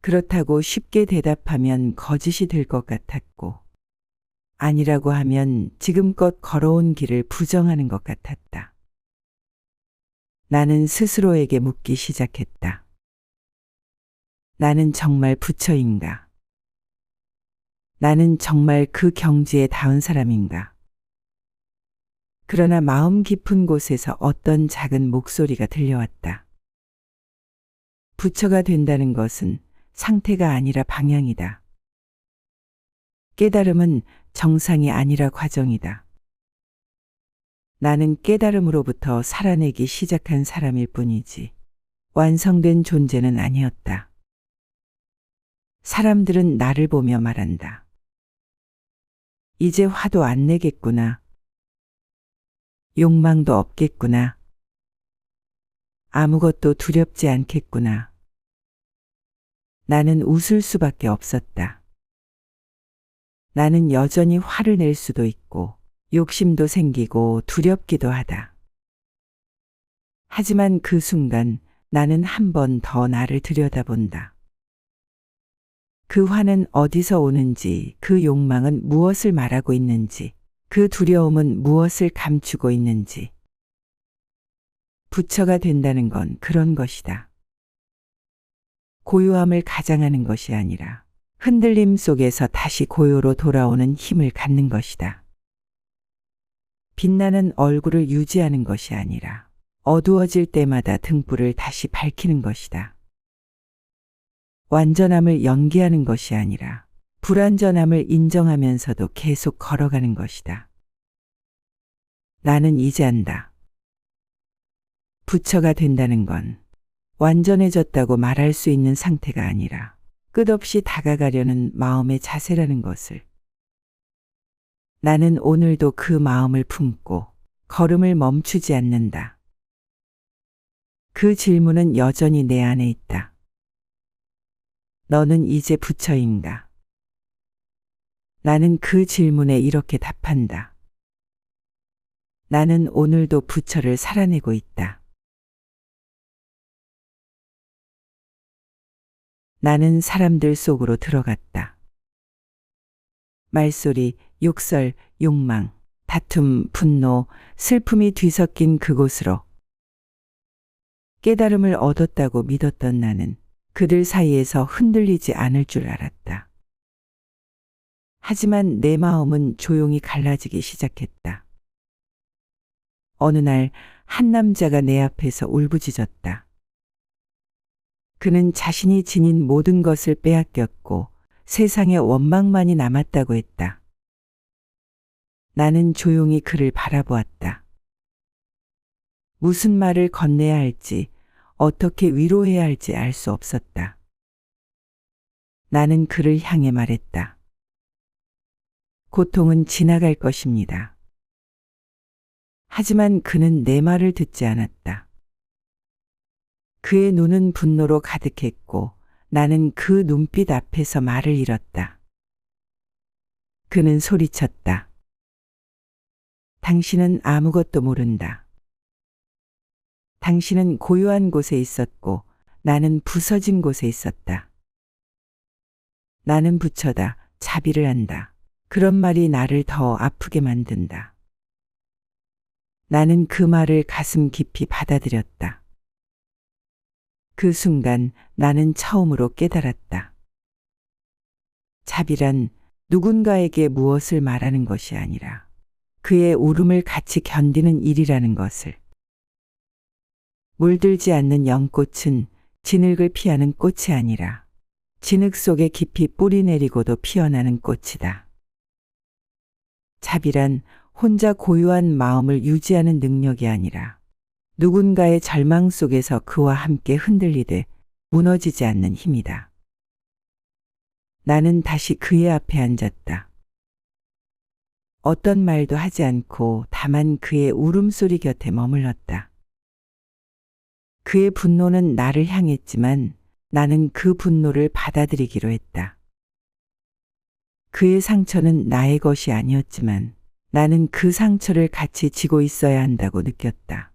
그렇다고 쉽게 대답하면 거짓이 될 것 같았고, 아니라고 하면 지금껏 걸어온 길을 부정하는 것 같았다. 나는 스스로에게 묻기 시작했다. 나는 정말 부처인가? 나는 정말 그 경지에 닿은 사람인가? 그러나 마음 깊은 곳에서 어떤 작은 목소리가 들려왔다. 부처가 된다는 것은 상태가 아니라 방향이다. 깨달음은 정상이 아니라 과정이다. 나는 깨달음으로부터 살아내기 시작한 사람일 뿐이지 완성된 존재는 아니었다. 사람들은 나를 보며 말한다. 이제 화도 안 내겠구나. 욕망도 없겠구나. 아무것도 두렵지 않겠구나. 나는 웃을 수밖에 없었다. 나는 여전히 화를 낼 수도 있고 욕심도 생기고 두렵기도 하다. 하지만 그 순간 나는 한 번 더 나를 들여다본다. 그 화는 어디서 오는지, 그 욕망은 무엇을 말하고 있는지, 그 두려움은 무엇을 감추고 있는지. 부처가 된다는 건 그런 것이다. 고요함을 가장하는 것이 아니라 흔들림 속에서 다시 고요로 돌아오는 힘을 갖는 것이다. 빛나는 얼굴을 유지하는 것이 아니라 어두워질 때마다 등불을 다시 밝히는 것이다. 완전함을 연기하는 것이 아니라 불완전함을 인정하면서도 계속 걸어가는 것이다. 나는 이제 안다. 부처가 된다는 건 완전해졌다고 말할 수 있는 상태가 아니라 끝없이 다가가려는 마음의 자세라는 것을. 나는 오늘도 그 마음을 품고 걸음을 멈추지 않는다. 그 질문은 여전히 내 안에 있다. 너는 이제 부처인가? 나는 그 질문에 이렇게 답한다. 나는 오늘도 부처를 살아내고 있다. 나는 사람들 속으로 들어갔다. 말소리, 욕설, 욕망, 다툼, 분노, 슬픔이 뒤섞인 그곳으로. 깨달음을 얻었다고 믿었던 나는 그들 사이에서 흔들리지 않을 줄 알았다. 하지만 내 마음은 조용히 갈라지기 시작했다. 어느 날 한 남자가 내 앞에서 울부짖었다. 그는 자신이 지닌 모든 것을 빼앗겼고 세상에 원망만이 남았다고 했다. 나는 조용히 그를 바라보았다. 무슨 말을 건네야 할지, 어떻게 위로해야 할지 알 수 없었다. 나는 그를 향해 말했다. 고통은 지나갈 것입니다. 하지만 그는 내 말을 듣지 않았다. 그의 눈은 분노로 가득했고 나는 그 눈빛 앞에서 말을 잃었다. 그는 소리쳤다. 당신은 아무것도 모른다. 당신은 고요한 곳에 있었고 나는 부서진 곳에 있었다. 나는 부처다. 자비를 한다. 그런 말이 나를 더 아프게 만든다. 나는 그 말을 가슴 깊이 받아들였다. 그 순간 나는 처음으로 깨달았다. 자비란 누군가에게 무엇을 말하는 것이 아니라 그의 울음을 같이 견디는 일이라는 것을. 물들지 않는 연꽃은 진흙을 피하는 꽃이 아니라 진흙 속에 깊이 뿌리 내리고도 피어나는 꽃이다. 자비란 혼자 고요한 마음을 유지하는 능력이 아니라 누군가의 절망 속에서 그와 함께 흔들리되 무너지지 않는 힘이다. 나는 다시 그의 앞에 앉았다. 어떤 말도 하지 않고 다만 그의 울음소리 곁에 머물렀다. 그의 분노는 나를 향했지만 나는 그 분노를 받아들이기로 했다. 그의 상처는 나의 것이 아니었지만 나는 그 상처를 같이 지고 있어야 한다고 느꼈다.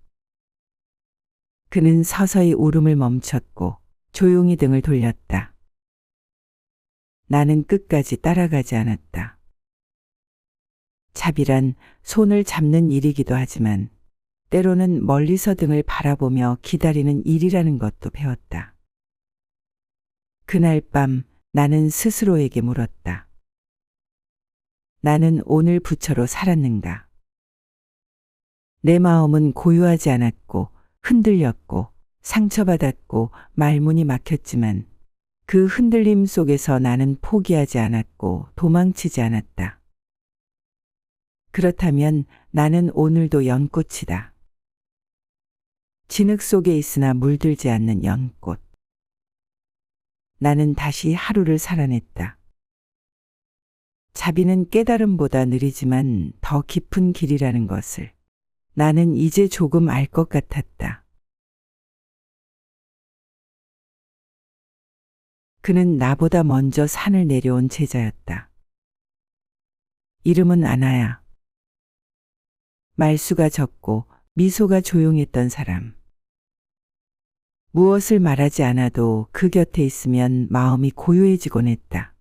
그는 서서히 울음을 멈췄고 조용히 등을 돌렸다. 나는 끝까지 따라가지 않았다. 자비란 손을 잡는 일이기도 하지만 때로는 멀리서 등을 바라보며 기다리는 일이라는 것도 배웠다. 그날 밤 나는 스스로에게 물었다. 나는 오늘 부처로 살았는가? 내 마음은 고요하지 않았고 흔들렸고 상처받았고 말문이 막혔지만 그 흔들림 속에서 나는 포기하지 않았고 도망치지 않았다. 그렇다면 나는 오늘도 연꽃이다. 진흙 속에 있으나 물들지 않는 연꽃. 나는 다시 하루를 살아냈다. 자비는 깨달음보다 느리지만 더 깊은 길이라는 것을 나는 이제 조금 알 것 같았다. 그는 나보다 먼저 산을 내려온 제자였다. 이름은 아나야. 말수가 적고 미소가 조용했던 사람. 무엇을 말하지 않아도 그 곁에 있으면 마음이 고요해지곤 했다.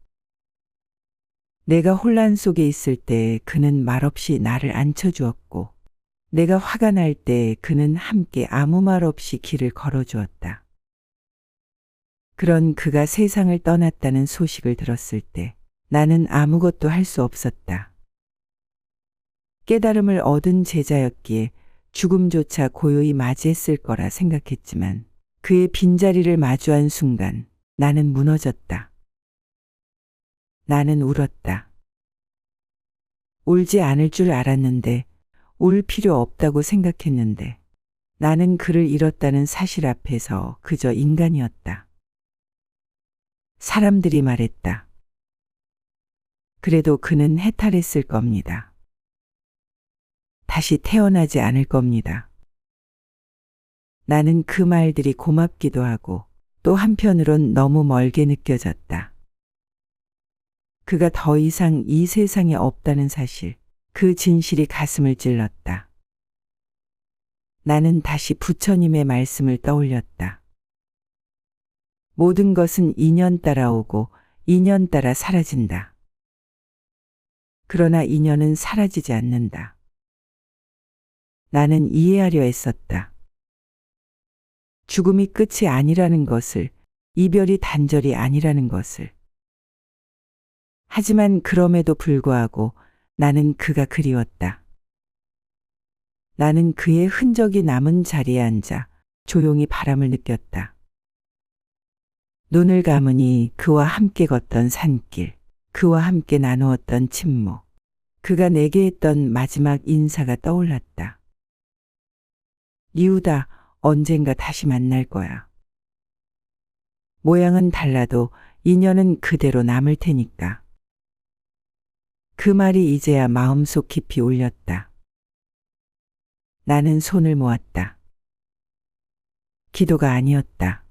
내가 혼란 속에 있을 때 그는 말없이 나를 앉혀주었고, 내가 화가 날 때 그는 함께 아무 말 없이 길을 걸어주었다. 그런 그가 세상을 떠났다는 소식을 들었을 때 나는 아무것도 할 수 없었다. 깨달음을 얻은 제자였기에 죽음조차 고요히 맞이했을 거라 생각했지만 그의 빈자리를 마주한 순간 나는 무너졌다. 나는 울었다. 울지 않을 줄 알았는데, 울 필요 없다고 생각했는데, 나는 그를 잃었다는 사실 앞에서 그저 인간이었다. 사람들이 말했다. 그래도 그는 해탈했을 겁니다. 다시 태어나지 않을 겁니다. 나는 그 말들이 고맙기도 하고 또 한편으론 너무 멀게 느껴졌다. 그가 더 이상 이 세상에 없다는 사실, 그 진실이 가슴을 찔렀다. 나는 다시 부처님의 말씀을 떠올렸다. 모든 것은 인연 따라 오고 인연 따라 사라진다. 그러나 인연은 사라지지 않는다. 나는 이해하려 했었다. 죽음이 끝이 아니라는 것을, 이별이 단절이 아니라는 것을. 하지만 그럼에도 불구하고 나는 그가 그리웠다. 나는 그의 흔적이 남은 자리에 앉아 조용히 바람을 느꼈다. 눈을 감으니 그와 함께 걷던 산길, 그와 함께 나누었던 침묵, 그가 내게 했던 마지막 인사가 떠올랐다. 리우다, 언젠가 다시 만날 거야. 모양은 달라도 인연은 그대로 남을 테니까. 그 말이 이제야 마음속 깊이 울렸다. 나는 손을 모았다. 기도가 아니었다.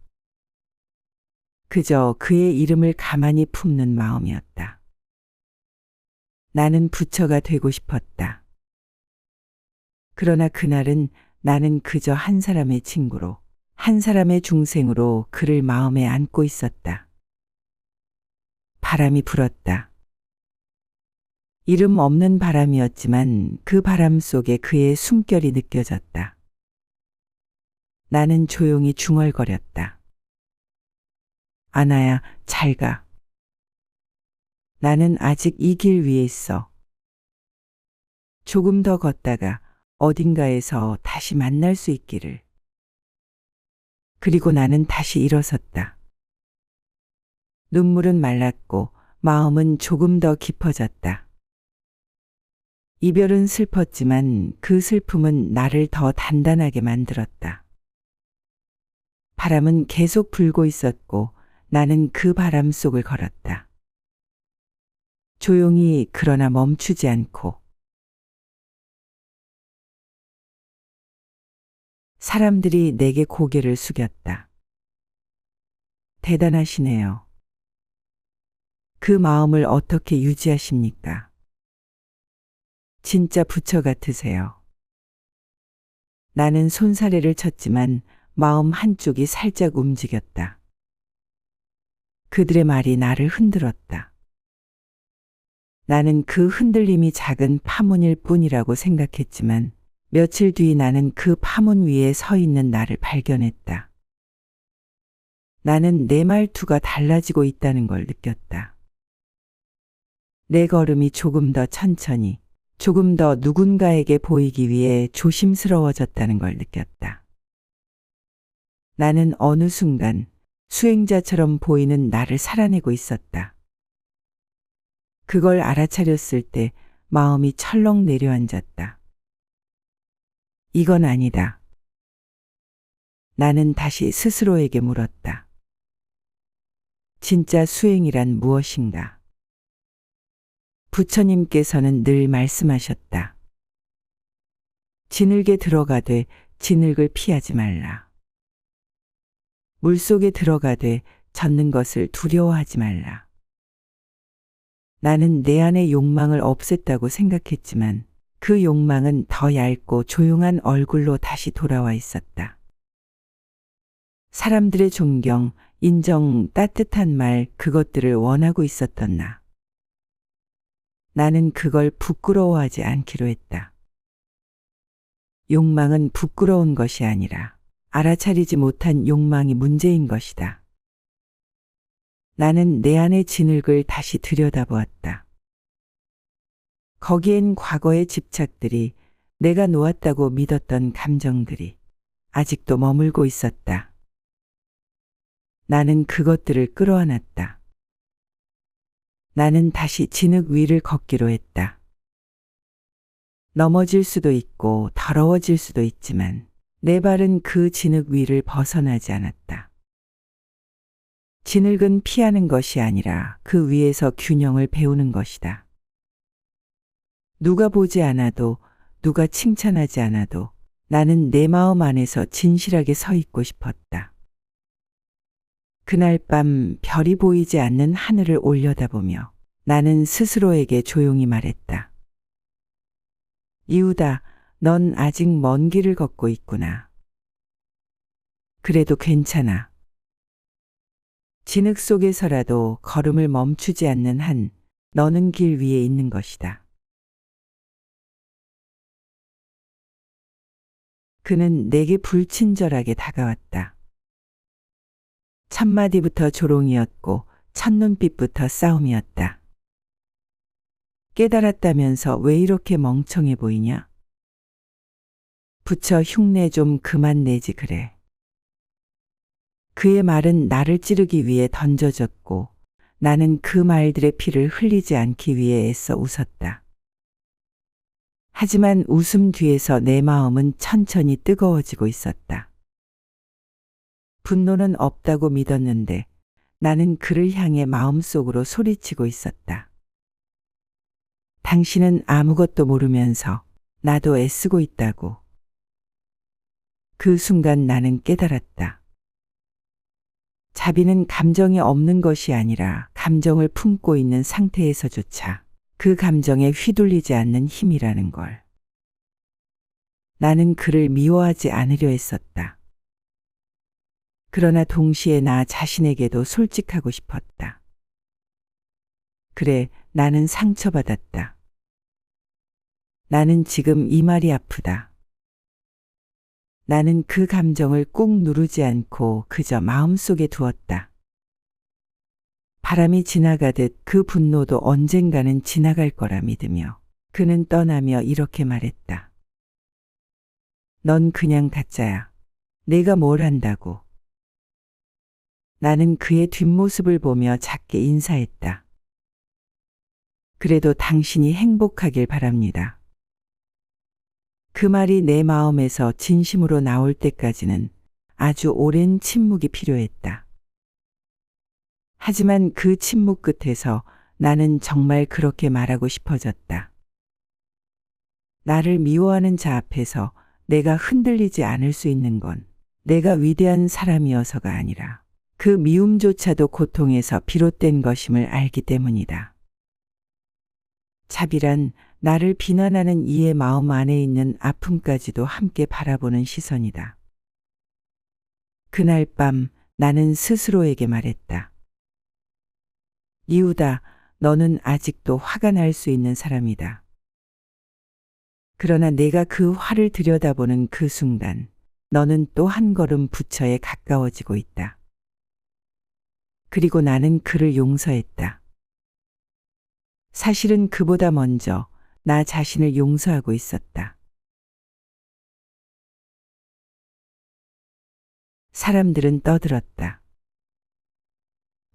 그저 그의 이름을 가만히 품는 마음이었다. 나는 부처가 되고 싶었다. 그러나 그날은 나는 그저 한 사람의 친구로, 한 사람의 중생으로 그를 마음에 안고 있었다. 바람이 불었다. 이름 없는 바람이었지만 그 바람 속에 그의 숨결이 느껴졌다. 나는 조용히 중얼거렸다. 아나야, 잘 가. 나는 아직 이 길 위에 있어. 조금 더 걷다가 어딘가에서 다시 만날 수 있기를. 그리고 나는 다시 일어섰다. 눈물은 말랐고 마음은 조금 더 깊어졌다. 이별은 슬펐지만 그 슬픔은 나를 더 단단하게 만들었다. 바람은 계속 불고 있었고 나는 그 바람 속을 걸었다. 조용히 그러나 멈추지 않고. 사람들이 내게 고개를 숙였다. 대단하시네요. 그 마음을 어떻게 유지하십니까? 진짜 부처 같으세요. 나는 손사래를 쳤지만 마음 한쪽이 살짝 움직였다. 그들의 말이 나를 흔들었다. 나는 그 흔들림이 작은 파문일 뿐이라고 생각했지만 며칠 뒤 나는 그 파문 위에 서 있는 나를 발견했다. 나는 내 말투가 달라지고 있다는 걸 느꼈다. 내 걸음이 조금 더 천천히, 조금 더 누군가에게 보이기 위해 조심스러워졌다는 걸 느꼈다. 나는 어느 순간 수행자처럼 보이는 나를 살아내고 있었다. 그걸 알아차렸을 때 마음이 철렁 내려앉았다. 이건 아니다. 나는 다시 스스로에게 물었다. 진짜 수행이란 무엇인가? 부처님께서는 늘 말씀하셨다. 진흙에 들어가되 진흙을 피하지 말라. 물속에 들어가되 젖는 것을 두려워하지 말라. 나는 내 안의 욕망을 없앴다고 생각했지만 그 욕망은 더 얇고 조용한 얼굴로 다시 돌아와 있었다. 사람들의 존경, 인정, 따뜻한 말, 그것들을 원하고 있었던 나. 나는 그걸 부끄러워하지 않기로 했다. 욕망은 부끄러운 것이 아니라 알아차리지 못한 욕망이 문제인 것이다. 나는 내 안의 진흙을 다시 들여다보았다. 거기엔 과거의 집착들이, 내가 놓았다고 믿었던 감정들이 아직도 머물고 있었다. 나는 그것들을 끌어안았다. 나는 다시 진흙 위를 걷기로 했다. 넘어질 수도 있고 더러워질 수도 있지만 내 발은 그 진흙 위를 벗어나지 않았다. 진흙은 피하는 것이 아니라 그 위에서 균형을 배우는 것이다. 누가 보지 않아도, 누가 칭찬하지 않아도 나는 내 마음 안에서 진실하게 서 있고 싶었다. 그날 밤 별이 보이지 않는 하늘을 올려다보며 나는 스스로에게 조용히 말했다. 이유다, 넌 아직 먼 길을 걷고 있구나. 그래도 괜찮아. 진흙 속에서라도 걸음을 멈추지 않는 한 너는 길 위에 있는 것이다. 그는 내게 불친절하게 다가왔다. 첫마디부터 조롱이었고 첫눈빛부터 싸움이었다. 깨달았다면서 왜 이렇게 멍청해 보이냐? 부처 흉내 좀 그만 내지 그래. 그의 말은 나를 찌르기 위해 던져졌고 나는 그 말들의 피를 흘리지 않기 위해 애써 웃었다. 하지만 웃음 뒤에서 내 마음은 천천히 뜨거워지고 있었다. 분노는 없다고 믿었는데 나는 그를 향해 마음속으로 소리치고 있었다. 당신은 아무것도 모르면서 나도 애쓰고 있다고. 그 순간 나는 깨달았다. 자비는 감정이 없는 것이 아니라 감정을 품고 있는 상태에서조차 그 감정에 휘둘리지 않는 힘이라는 걸. 나는 그를 미워하지 않으려 했었다. 그러나 동시에 나 자신에게도 솔직하고 싶었다. 그래, 나는 상처받았다. 나는 지금 이 말이 아프다. 나는 그 감정을 꾹 누르지 않고 그저 마음속에 두었다. 바람이 지나가듯 그 분노도 언젠가는 지나갈 거라 믿으며 그는 떠나며 이렇게 말했다. 넌 그냥 가짜야. 내가 뭘 한다고. 나는 그의 뒷모습을 보며 작게 인사했다. 그래도 당신이 행복하길 바랍니다. 그 말이 내 마음에서 진심으로 나올 때까지는 아주 오랜 침묵이 필요했다. 하지만 그 침묵 끝에서 나는 정말 그렇게 말하고 싶어졌다. 나를 미워하는 자 앞에서 내가 흔들리지 않을 수 있는 건 내가 위대한 사람이어서가 아니라 그 미움조차도 고통에서 비롯된 것임을 알기 때문이다. 자비란 나를 비난하는 이의 마음 안에 있는 아픔까지도 함께 바라보는 시선이다. 그날 밤 나는 스스로에게 말했다. 이유다, 너는 아직도 화가 날 수 있는 사람이다. 그러나 내가 그 화를 들여다보는 그 순간 너는 또 한 걸음 부처에 가까워지고 있다. 그리고 나는 그를 용서했다. 사실은 그보다 먼저 나 자신을 용서하고 있었다. 사람들은 떠들었다.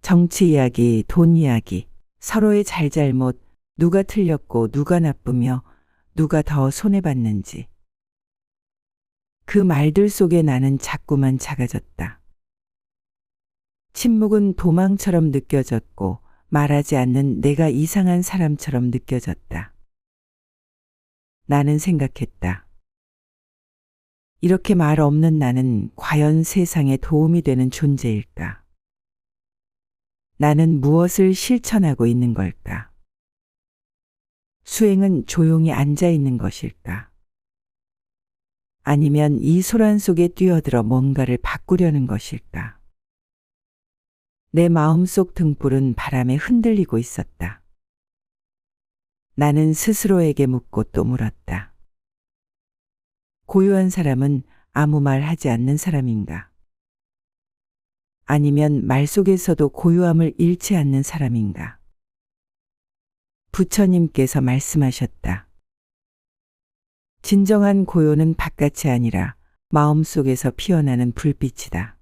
정치 이야기, 돈 이야기, 서로의 잘잘못, 누가 틀렸고 누가 나쁘며 누가 더 손해봤는지. 그 말들 속에 나는 자꾸만 작아졌다. 침묵은 도망처럼 느껴졌고 말하지 않는 내가 이상한 사람처럼 느껴졌다. 나는 생각했다. 이렇게 말 없는 나는 과연 세상에 도움이 되는 존재일까? 나는 무엇을 실천하고 있는 걸까? 수행은 조용히 앉아 있는 것일까? 아니면 이 소란 속에 뛰어들어 뭔가를 바꾸려는 것일까? 내 마음속 등불은 바람에 흔들리고 있었다. 나는 스스로에게 묻고 또 물었다. 고요한 사람은 아무 말 하지 않는 사람인가? 아니면 말 속에서도 고요함을 잃지 않는 사람인가? 부처님께서 말씀하셨다. 진정한 고요는 바깥이 아니라 마음속에서 피어나는 불빛이다.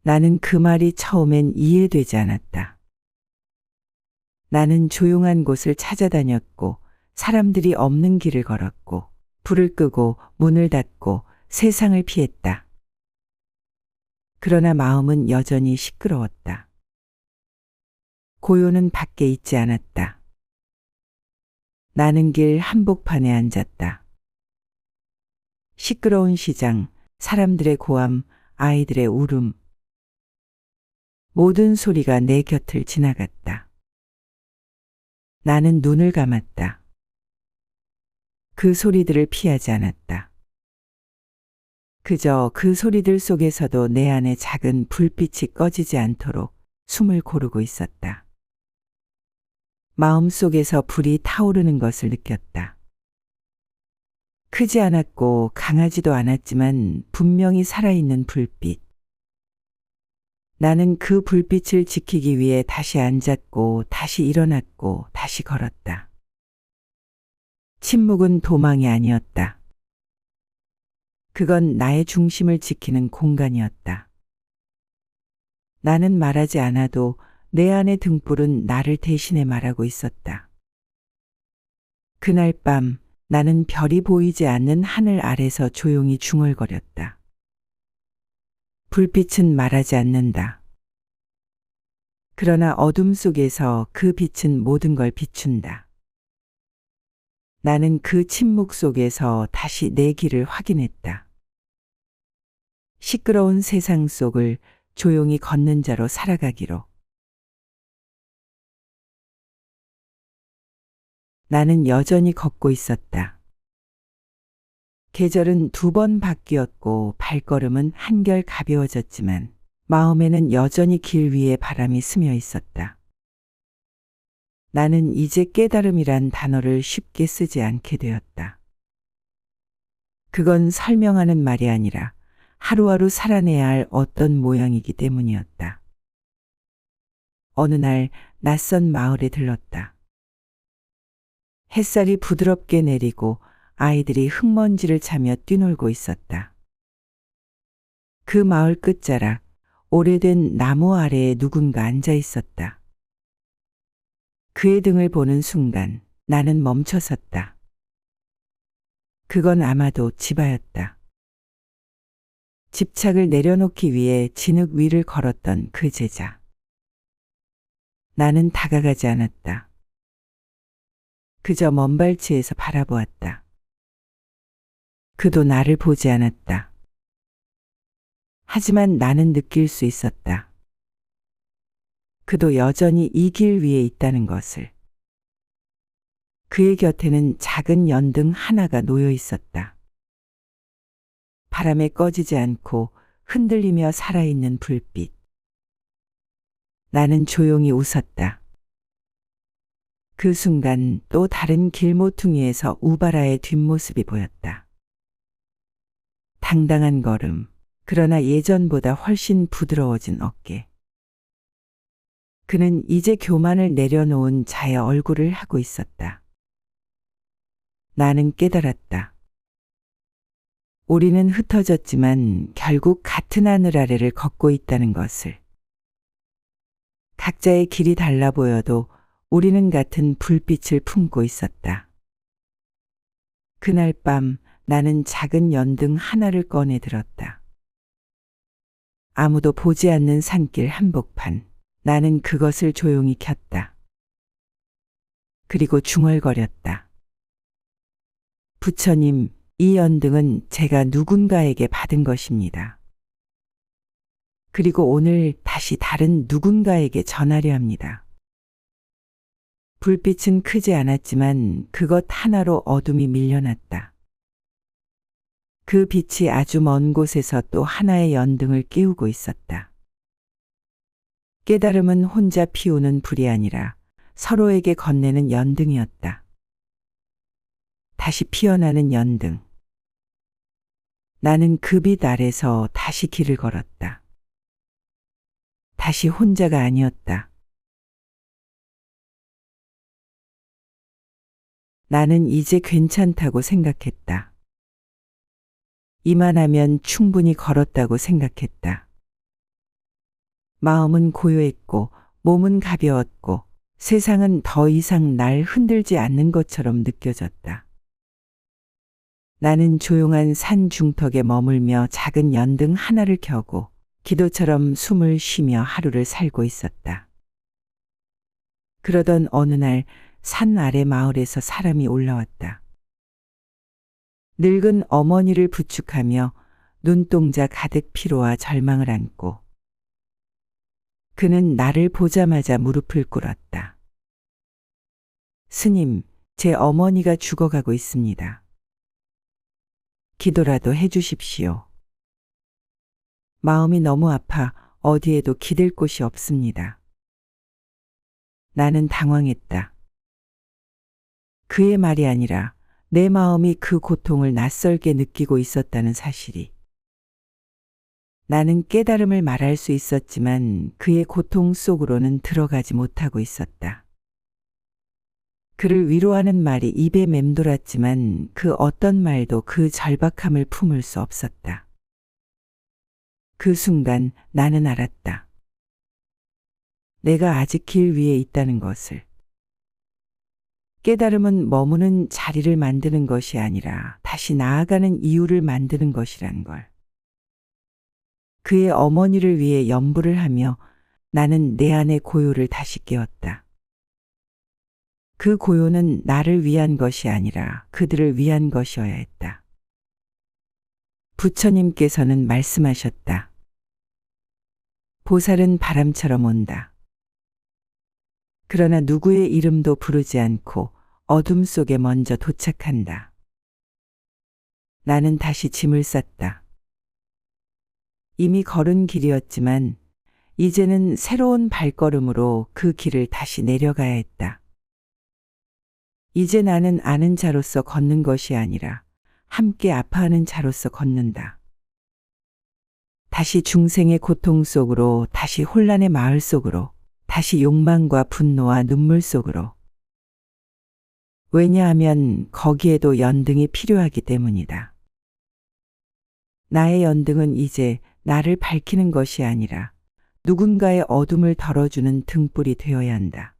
나는 그 말이 처음엔 이해되지 않았다. 나는 조용한 곳을 찾아다녔고 사람들이 없는 길을 걸었고 불을 끄고 문을 닫고 세상을 피했다. 그러나 마음은 여전히 시끄러웠다. 고요는 밖에 있지 않았다. 나는 길 한복판에 앉았다. 시끄러운 시장, 사람들의 고함, 아이들의 울음. 모든 소리가 내 곁을 지나갔다. 나는 눈을 감았다. 그 소리들을 피하지 않았다. 그저 그 소리들 속에서도 내 안에 작은 불빛이 꺼지지 않도록 숨을 고르고 있었다. 마음속에서 불이 타오르는 것을 느꼈다. 크지 않았고 강하지도 않았지만 분명히 살아있는 불빛. 나는 그 불빛을 지키기 위해 다시 앉았고 다시 일어났고 다시 걸었다. 침묵은 도망이 아니었다. 그건 나의 중심을 지키는 공간이었다. 나는 말하지 않아도 내 안의 등불은 나를 대신해 말하고 있었다. 그날 밤 나는 별이 보이지 않는 하늘 아래서 조용히 중얼거렸다. 불빛은 말하지 않는다. 그러나 어둠 속에서 그 빛은 모든 걸 비춘다. 나는 그 침묵 속에서 다시 내 길을 확인했다. 시끄러운 세상 속을 조용히 걷는 자로 살아가기로. 나는 여전히 걷고 있었다. 계절은 2번 바뀌었고 발걸음은 한결 가벼워졌지만 마음에는 여전히 길 위에 바람이 스며 있었다. 나는 이제 깨달음이란 단어를 쉽게 쓰지 않게 되었다. 그건 설명하는 말이 아니라 하루하루 살아내야 할 어떤 모양이기 때문이었다. 어느 날 낯선 마을에 들렀다. 햇살이 부드럽게 내리고 아이들이 흙먼지를 차며 뛰놀고 있었다. 그 마을 끝자락 오래된 나무 아래에 누군가 앉아 있었다. 그의 등을 보는 순간 나는 멈춰섰다. 그건 아마도 지바였다. 집착을 내려놓기 위해 진흙 위를 걸었던 그 제자. 나는 다가가지 않았다. 그저 먼 발치에서 바라보았다. 그도 나를 보지 않았다. 하지만 나는 느낄 수 있었다. 그도 여전히 이 길 위에 있다는 것을. 그의 곁에는 작은 연등 하나가 놓여 있었다. 바람에 꺼지지 않고 흔들리며 살아있는 불빛. 나는 조용히 웃었다. 그 순간 또 다른 길모퉁이에서 우바라의 뒷모습이 보였다. 당당한 걸음, 그러나 예전보다 훨씬 부드러워진 어깨. 그는 이제 교만을 내려놓은 자의 얼굴을 하고 있었다. 나는 깨달았다. 우리는 흩어졌지만 결국 같은 하늘 아래를 걷고 있다는 것을. 각자의 길이 달라 보여도 우리는 같은 불빛을 품고 있었다. 그날 밤 나는 작은 연등 하나를 꺼내 들었다. 아무도 보지 않는 산길 한복판. 나는 그것을 조용히 켰다. 그리고 중얼거렸다. 부처님, 이 연등은 제가 누군가에게 받은 것입니다. 그리고 오늘 다시 다른 누군가에게 전하려 합니다. 불빛은 크지 않았지만 그것 하나로 어둠이 밀려났다. 그 빛이 아주 먼 곳에서 또 하나의 연등을 깨우고 있었다. 깨달음은 혼자 피우는 불이 아니라 서로에게 건네는 연등이었다. 다시 피어나는 연등. 나는 그 빛 아래서 다시 길을 걸었다. 다시 혼자가 아니었다. 나는 이제 괜찮다고 생각했다. 이만하면 충분히 걸었다고 생각했다. 마음은 고요했고 몸은 가벼웠고 세상은 더 이상 날 흔들지 않는 것처럼 느껴졌다. 나는 조용한 산 중턱에 머물며 작은 연등 하나를 켜고 기도처럼 숨을 쉬며 하루를 살고 있었다. 그러던 어느 날 산 아래 마을에서 사람이 올라왔다. 늙은 어머니를 부축하며 눈동자 가득 피로와 절망을 안고 그는 나를 보자마자 무릎을 꿇었다. 스님, 제 어머니가 죽어가고 있습니다. 기도라도 해주십시오. 마음이 너무 아파 어디에도 기댈 곳이 없습니다. 나는 당황했다. 그의 말이 아니라 내 마음이 그 고통을 낯설게 느끼고 있었다는 사실이. 나는 깨달음을 말할 수 있었지만 그의 고통 속으로는 들어가지 못하고 있었다. 그를 위로하는 말이 입에 맴돌았지만 그 어떤 말도 그 절박함을 품을 수 없었다. 그 순간 나는 알았다. 내가 아직 길 위에 있다는 것을. 깨달음은 머무는 자리를 만드는 것이 아니라 다시 나아가는 이유를 만드는 것이란 걸. 그의 어머니를 위해 염불을 하며 나는 내 안의 고요를 다시 깨웠다. 그 고요는 나를 위한 것이 아니라 그들을 위한 것이어야 했다. 부처님께서는 말씀하셨다. 보살은 바람처럼 온다. 그러나 누구의 이름도 부르지 않고 어둠 속에 먼저 도착한다. 나는 다시 짐을 쌌다. 이미 걸은 길이었지만 이제는 새로운 발걸음으로 그 길을 다시 내려가야 했다. 이제 나는 아는 자로서 걷는 것이 아니라 함께 아파하는 자로서 걷는다. 다시 중생의 고통 속으로, 다시 혼란의 마을 속으로, 다시 욕망과 분노와 눈물 속으로. 왜냐하면 거기에도 연등이 필요하기 때문이다. 나의 연등은 이제 나를 밝히는 것이 아니라 누군가의 어둠을 덜어주는 등불이 되어야 한다.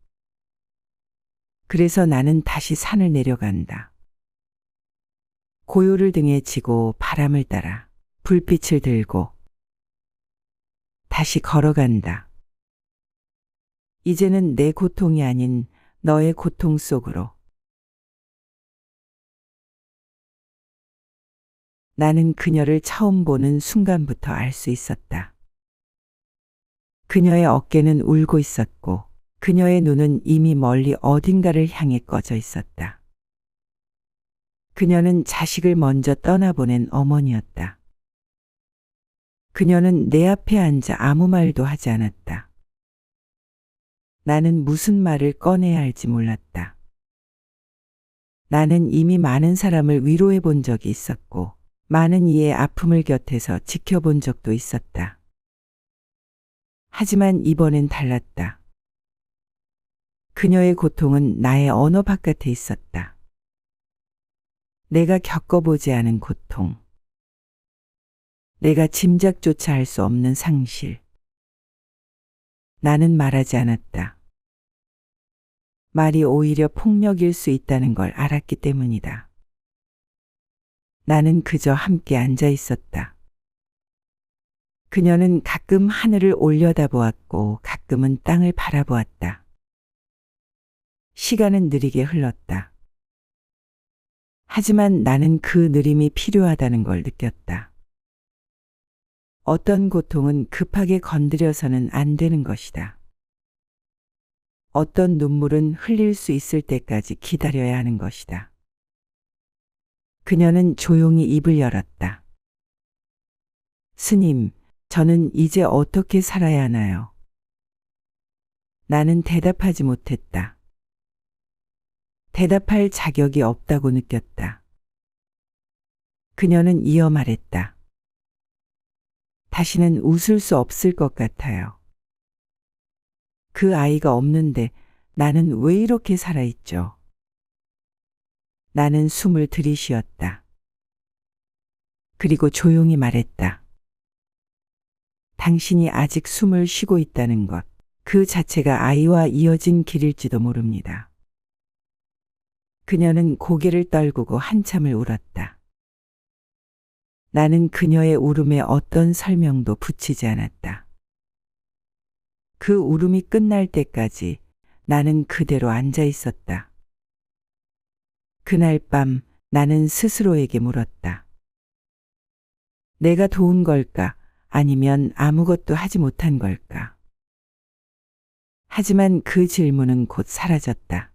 그래서 나는 다시 산을 내려간다. 고요를 등에 지고 바람을 따라 불빛을 들고 다시 걸어간다. 이제는 내 고통이 아닌 너의 고통 속으로. 나는 그녀를 처음 보는 순간부터 알 수 있었다. 그녀의 어깨는 울고 있었고 그녀의 눈은 이미 멀리 어딘가를 향해 꺼져 있었다. 그녀는 자식을 먼저 떠나보낸 어머니였다. 그녀는 내 앞에 앉아 아무 말도 하지 않았다. 나는 무슨 말을 꺼내야 할지 몰랐다. 나는 이미 많은 사람을 위로해 본 적이 있었고 많은 이의 아픔을 곁에서 지켜본 적도 있었다. 하지만 이번엔 달랐다. 그녀의 고통은 나의 언어 바깥에 있었다. 내가 겪어보지 않은 고통. 내가 짐작조차 할 수 없는 상실. 나는 말하지 않았다. 말이 오히려 폭력일 수 있다는 걸 알았기 때문이다. 나는 그저 함께 앉아 있었다. 그녀는 가끔 하늘을 올려다보았고 가끔은 땅을 바라보았다. 시간은 느리게 흘렀다. 하지만 나는 그 느림이 필요하다는 걸 느꼈다. 어떤 고통은 급하게 건드려서는 안 되는 것이다. 어떤 눈물은 흘릴 수 있을 때까지 기다려야 하는 것이다. 그녀는 조용히 입을 열었다. 스님, 저는 이제 어떻게 살아야 하나요? 나는 대답하지 못했다. 대답할 자격이 없다고 느꼈다. 그녀는 이어 말했다. 다시는 웃을 수 없을 것 같아요. 그 아이가 없는데 나는 왜 이렇게 살아있죠? 나는 숨을 들이쉬었다. 그리고 조용히 말했다. 당신이 아직 숨을 쉬고 있다는 것, 그 자체가 아이와 이어진 길일지도 모릅니다. 그녀는 고개를 떨구고 한참을 울었다. 나는 그녀의 울음에 어떤 설명도 붙이지 않았다. 그 울음이 끝날 때까지 나는 그대로 앉아 있었다. 그날 밤 나는 스스로에게 물었다. 내가 도운 걸까? 아니면 아무것도 하지 못한 걸까? 하지만 그 질문은 곧 사라졌다.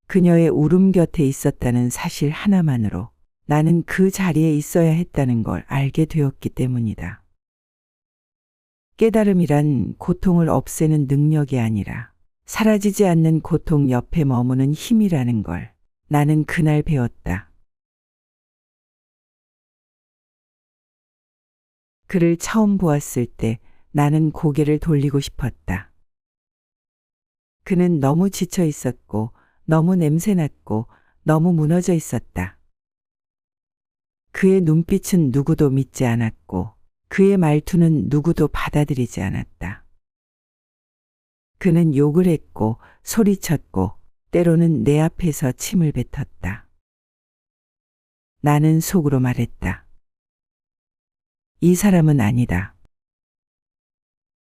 그녀의 울음 곁에 있었다는 사실 하나만으로 나는 그 자리에 있어야 했다는 걸 알게 되었기 때문이다. 깨달음이란 고통을 없애는 능력이 아니라 사라지지 않는 고통 옆에 머무는 힘이라는 걸 나는 그날 배웠다. 그를 처음 보았을 때 나는 고개를 돌리고 싶었다. 그는 너무 지쳐 있었고, 너무 냄새났고, 너무 무너져 있었다. 그의 눈빛은 누구도 믿지 않았고, 그의 말투는 누구도 받아들이지 않았다. 그는 욕을 했고, 소리쳤고, 때로는 내 앞에서 침을 뱉었다. 나는 속으로 말했다. 이 사람은 아니다.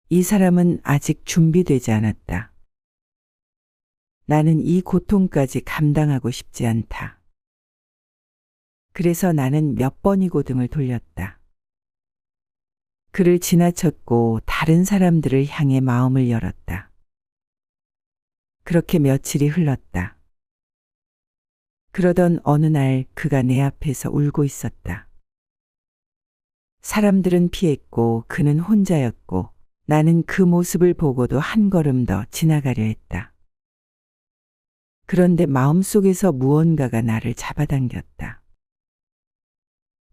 이 사람은 아직 준비되지 않았다. 나는 이 고통까지 감당하고 싶지 않다. 그래서 나는 몇 번이고 등을 돌렸다. 그를 지나쳤고 다른 사람들을 향해 마음을 열었다. 그렇게 며칠이 흘렀다. 그러던 어느 날 그가 내 앞에서 울고 있었다. 사람들은 피했고 그는 혼자였고 나는 그 모습을 보고도 한 걸음 더 지나가려 했다. 그런데 마음속에서 무언가가 나를 잡아당겼다.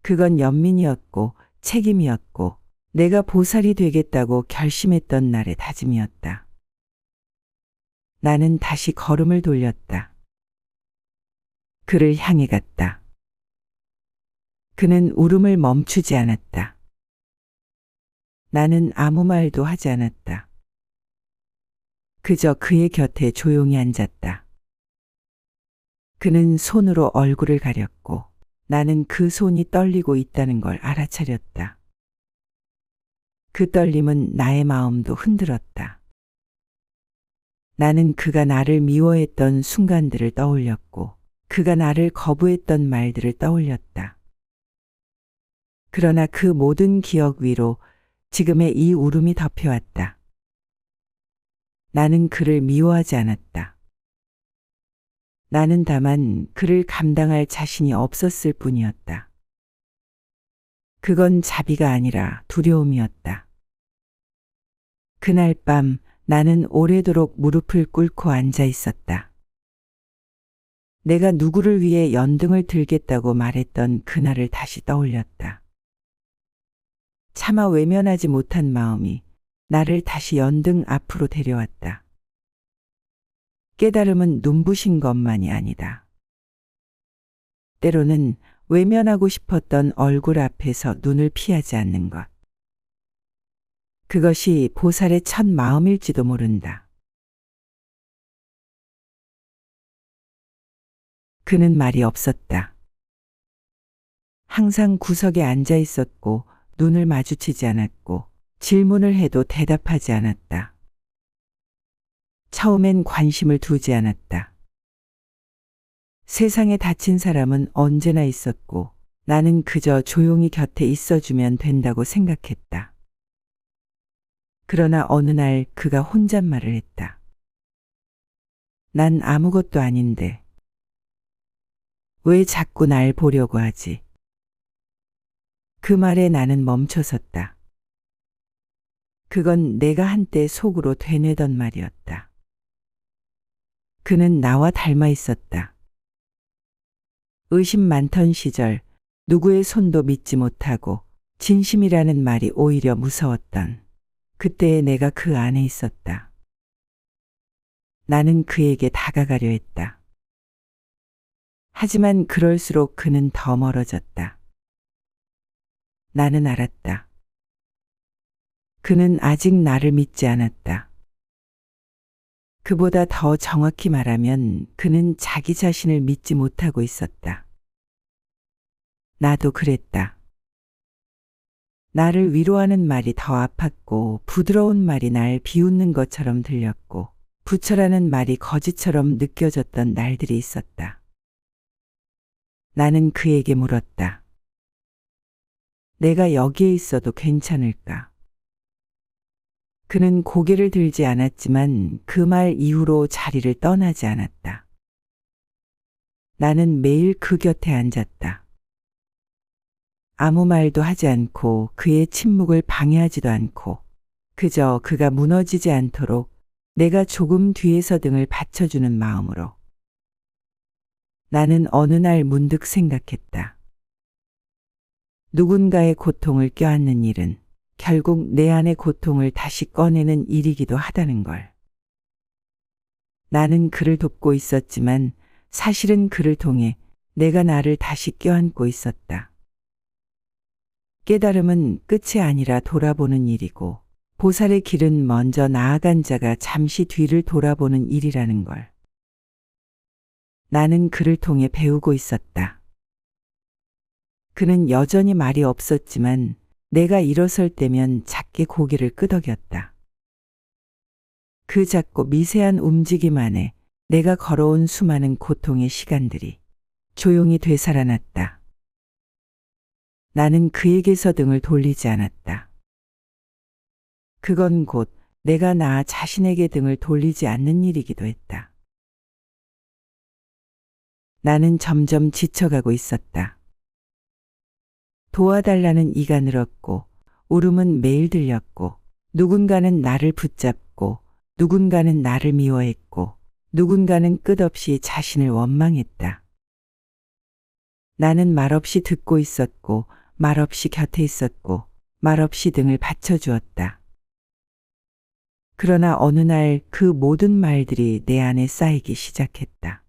그건 연민이었고 책임이었고 내가 보살이 되겠다고 결심했던 날의 다짐이었다. 나는 다시 걸음을 돌렸다. 그를 향해 갔다. 그는 울음을 멈추지 않았다. 나는 아무 말도 하지 않았다. 그저 그의 곁에 조용히 앉았다. 그는 손으로 얼굴을 가렸고 나는 그 손이 떨리고 있다는 걸 알아차렸다. 그 떨림은 나의 마음도 흔들었다. 나는 그가 나를 미워했던 순간들을 떠올렸고 그가 나를 거부했던 말들을 떠올렸다. 그러나 그 모든 기억 위로 지금의 이 울음이 덮여왔다. 나는 그를 미워하지 않았다. 나는 다만 그를 감당할 자신이 없었을 뿐이었다. 그건 자비가 아니라 두려움이었다. 그날 밤 나는 오래도록 무릎을 꿇고 앉아 있었다. 내가 누구를 위해 연등을 들겠다고 말했던 그날을 다시 떠올렸다. 차마 외면하지 못한 마음이 나를 다시 연등 앞으로 데려왔다. 깨달음은 눈부신 것만이 아니다. 때로는 외면하고 싶었던 얼굴 앞에서 눈을 피하지 않는 것. 그것이 보살의 첫 마음일지도 모른다. 그는 말이 없었다. 항상 구석에 앉아 있었고 눈을 마주치지 않았고 질문을 해도 대답하지 않았다. 처음엔 관심을 두지 않았다. 세상에 다친 사람은 언제나 있었고 나는 그저 조용히 곁에 있어주면 된다고 생각했다. 그러나 어느 날 그가 혼잣말을 했다. 난 아무것도 아닌데 왜 자꾸 날 보려고 하지? 그 말에 나는 멈춰섰다. 그건 내가 한때 속으로 되뇌던 말이었다. 그는 나와 닮아 있었다. 의심 많던 시절 누구의 손도 믿지 못하고 진심이라는 말이 오히려 무서웠던 그때의 내가 그 안에 있었다. 나는 그에게 다가가려 했다. 하지만 그럴수록 그는 더 멀어졌다. 나는 알았다. 그는 아직 나를 믿지 않았다. 그보다 더 정확히 말하면 그는 자기 자신을 믿지 못하고 있었다. 나도 그랬다. 나를 위로하는 말이 더 아팠고 부드러운 말이 날 비웃는 것처럼 들렸고 부처라는 말이 거짓처럼 느껴졌던 날들이 있었다. 나는 그에게 물었다. 내가 여기에 있어도 괜찮을까? 그는 고개를 들지 않았지만 그 말 이후로 자리를 떠나지 않았다. 나는 매일 그 곁에 앉았다. 아무 말도 하지 않고 그의 침묵을 방해하지도 않고 그저 그가 무너지지 않도록 내가 조금 뒤에서 등을 받쳐주는 마음으로. 나는 어느 날 문득 생각했다. 누군가의 고통을 껴안는 일은 결국 내 안의 고통을 다시 꺼내는 일이기도 하다는 걸. 나는 그를 돕고 있었지만 사실은 그를 통해 내가 나를 다시 껴안고 있었다. 깨달음은 끝이 아니라 돌아보는 일이고 보살의 길은 먼저 나아간 자가 잠시 뒤를 돌아보는 일이라는 걸. 나는 그를 통해 배우고 있었다. 그는 여전히 말이 없었지만 내가 일어설 때면 작게 고개를 끄덕였다. 그 작고 미세한 움직임 안에 내가 걸어온 수많은 고통의 시간들이 조용히 되살아났다. 나는 그에게서 등을 돌리지 않았다. 그건 곧 내가 나 자신에게 등을 돌리지 않는 일이기도 했다. 나는 점점 지쳐가고 있었다. 도와달라는 이가 늘었고 울음은 매일 들렸고 누군가는 나를 붙잡고 누군가는 나를 미워했고 누군가는 끝없이 자신을 원망했다. 나는 말없이 듣고 있었고 말없이 곁에 있었고 말없이 등을 받쳐주었다. 그러나 어느 날 그 모든 말들이 내 안에 쌓이기 시작했다.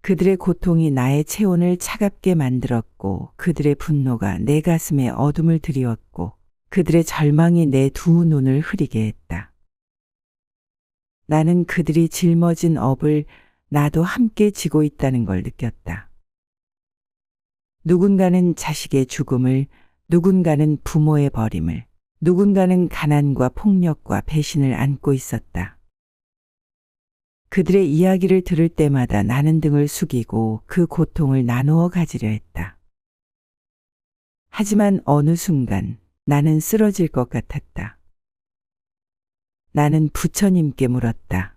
그들의 고통이 나의 체온을 차갑게 만들었고 그들의 분노가 내 가슴에 어둠을 드리웠고 그들의 절망이 내 두 눈을 흐리게 했다. 나는 그들이 짊어진 업을 나도 함께 지고 있다는 걸 느꼈다. 누군가는 자식의 죽음을, 누군가는 부모의 버림을, 누군가는 가난과 폭력과 배신을 안고 있었다. 그들의 이야기를 들을 때마다 나는 등을 숙이고 그 고통을 나누어 가지려 했다. 하지만 어느 순간 나는 쓰러질 것 같았다. 나는 부처님께 물었다.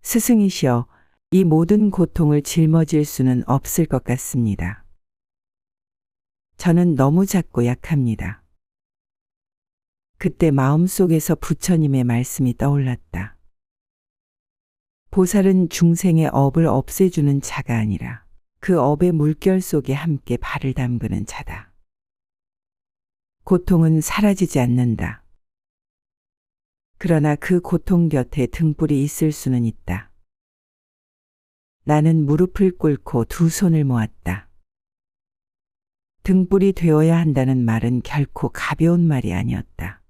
스승이시여, 이 모든 고통을 짊어질 수는 없을 것 같습니다. 저는 너무 작고 약합니다. 그때 마음속에서 부처님의 말씀이 떠올랐다. 보살은 중생의 업을 없애주는 자가 아니라 그 업의 물결 속에 함께 발을 담그는 자다. 고통은 사라지지 않는다. 그러나 그 고통 곁에 등불이 있을 수는 있다. 나는 무릎을 꿇고 두 손을 모았다. 등불이 되어야 한다는 말은 결코 가벼운 말이 아니었다.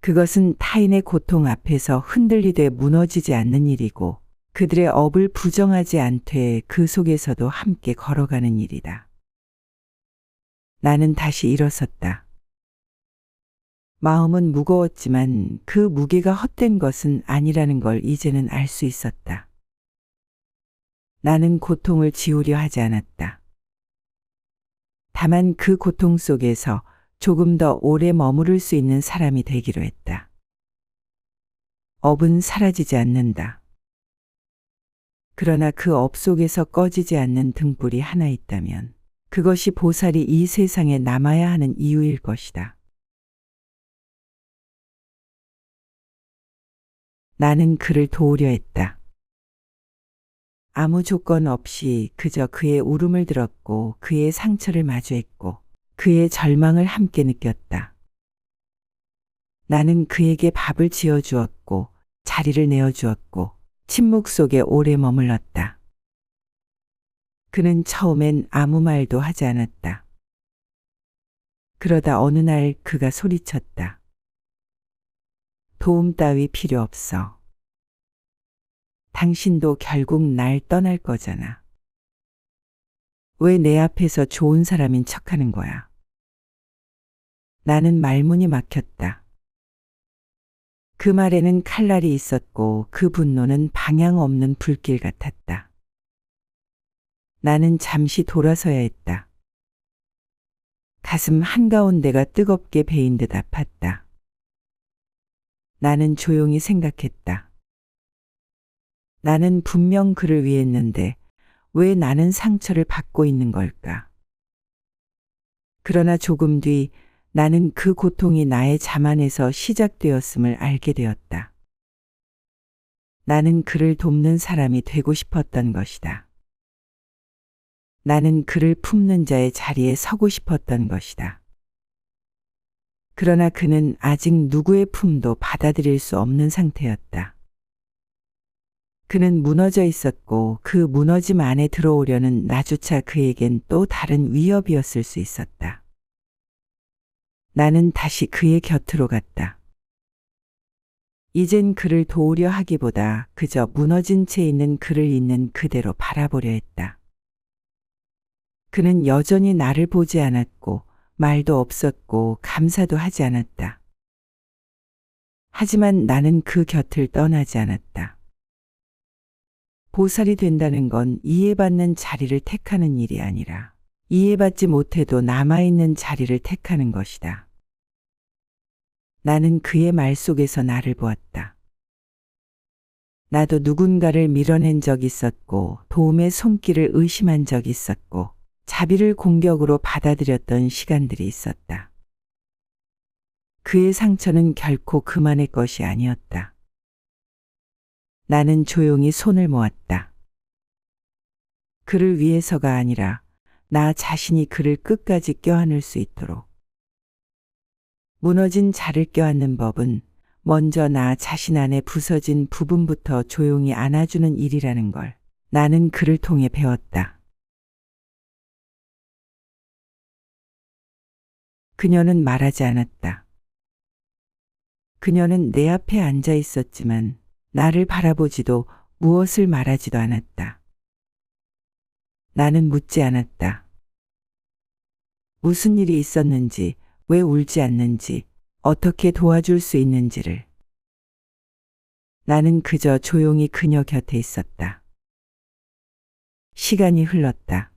그것은 타인의 고통 앞에서 흔들리되 무너지지 않는 일이고 그들의 업을 부정하지 않되 그 속에서도 함께 걸어가는 일이다. 나는 다시 일어섰다. 마음은 무거웠지만 그 무게가 헛된 것은 아니라는 걸 이제는 알 수 있었다. 나는 고통을 지우려 하지 않았다. 다만 그 고통 속에서 조금 더 오래 머무를 수 있는 사람이 되기로 했다. 업은 사라지지 않는다. 그러나 그 업 속에서 꺼지지 않는 등불이 하나 있다면 그것이 보살이 이 세상에 남아야 하는 이유일 것이다. 나는 그를 도우려 했다. 아무 조건 없이 그저 그의 울음을 들었고 그의 상처를 마주했고 그의 절망을 함께 느꼈다. 나는 그에게 밥을 지어 주었고 자리를 내어 주었고 침묵 속에 오래 머물렀다. 그는 처음엔 아무 말도 하지 않았다. 그러다 어느 날 그가 소리쳤다. 도움 따위 필요 없어. 당신도 결국 날 떠날 거잖아. 왜 내 앞에서 좋은 사람인 척하는 거야? 나는 말문이 막혔다. 그 말에는 칼날이 있었고 그 분노는 방향 없는 불길 같았다. 나는 잠시 돌아서야 했다. 가슴 한가운데가 뜨겁게 베인 듯 아팠다. 나는 조용히 생각했다. 나는 분명 그를 위했는데 왜 나는 상처를 받고 있는 걸까? 그러나 조금 뒤 나는 그 고통이 나의 자만에서 시작되었음을 알게 되었다. 나는 그를 돕는 사람이 되고 싶었던 것이다. 나는 그를 품는 자의 자리에 서고 싶었던 것이다. 그러나 그는 아직 누구의 품도 받아들일 수 없는 상태였다. 그는 무너져 있었고 그 무너짐 안에 들어오려는 나조차 그에겐 또 다른 위협이었을 수 있었다. 나는 다시 그의 곁으로 갔다. 이젠 그를 도우려 하기보다 그저 무너진 채 있는 그를 있는 그대로 바라보려 했다. 그는 여전히 나를 보지 않았고 말도 없었고 감사도 하지 않았다. 하지만 나는 그 곁을 떠나지 않았다. 보살이 된다는 건 이해받는 자리를 택하는 일이 아니라 이해받지 못해도 남아있는 자리를 택하는 것이다. 나는 그의 말 속에서 나를 보았다. 나도 누군가를 밀어낸 적 있었고 도움의 손길을 의심한 적 있었고 자비를 공격으로 받아들였던 시간들이 있었다. 그의 상처는 결코 그만의 것이 아니었다. 나는 조용히 손을 모았다. 그를 위해서가 아니라 나 자신이 그를 끝까지 껴안을 수 있도록. 무너진 자를 껴안는 법은 먼저 나 자신 안에 부서진 부분부터 조용히 안아주는 일이라는 걸 나는 그를 통해 배웠다. 그녀는 말하지 않았다. 그녀는 내 앞에 앉아 있었지만 나를 바라보지도 무엇을 말하지도 않았다. 나는 묻지 않았다. 무슨 일이 있었는지, 왜 울지 않는지, 어떻게 도와줄 수 있는지를. 나는 그저 조용히 그녀 곁에 있었다. 시간이 흘렀다.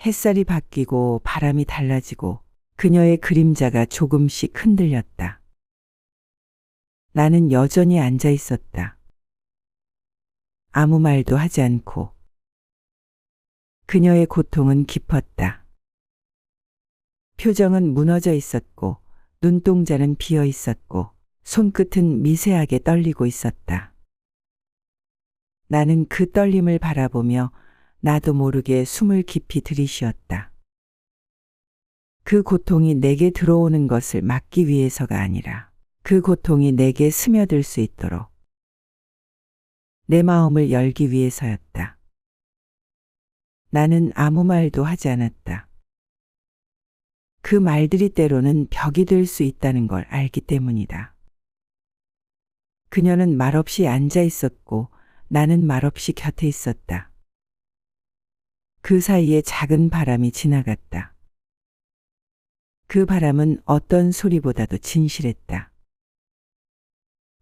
햇살이 바뀌고 바람이 달라지고 그녀의 그림자가 조금씩 흔들렸다. 나는 여전히 앉아 있었다. 아무 말도 하지 않고. 그녀의 고통은 깊었다. 표정은 무너져 있었고 눈동자는 비어 있었고 손끝은 미세하게 떨리고 있었다. 나는 그 떨림을 바라보며 나도 모르게 숨을 깊이 들이쉬었다. 그 고통이 내게 들어오는 것을 막기 위해서가 아니라 그 고통이 내게 스며들 수 있도록 내 마음을 열기 위해서였다. 나는 아무 말도 하지 않았다. 그 말들이 때로는 벽이 될 수 있다는 걸 알기 때문이다. 그녀는 말없이 앉아 있었고 나는 말없이 곁에 있었다. 그 사이에 작은 바람이 지나갔다. 그 바람은 어떤 소리보다도 진실했다.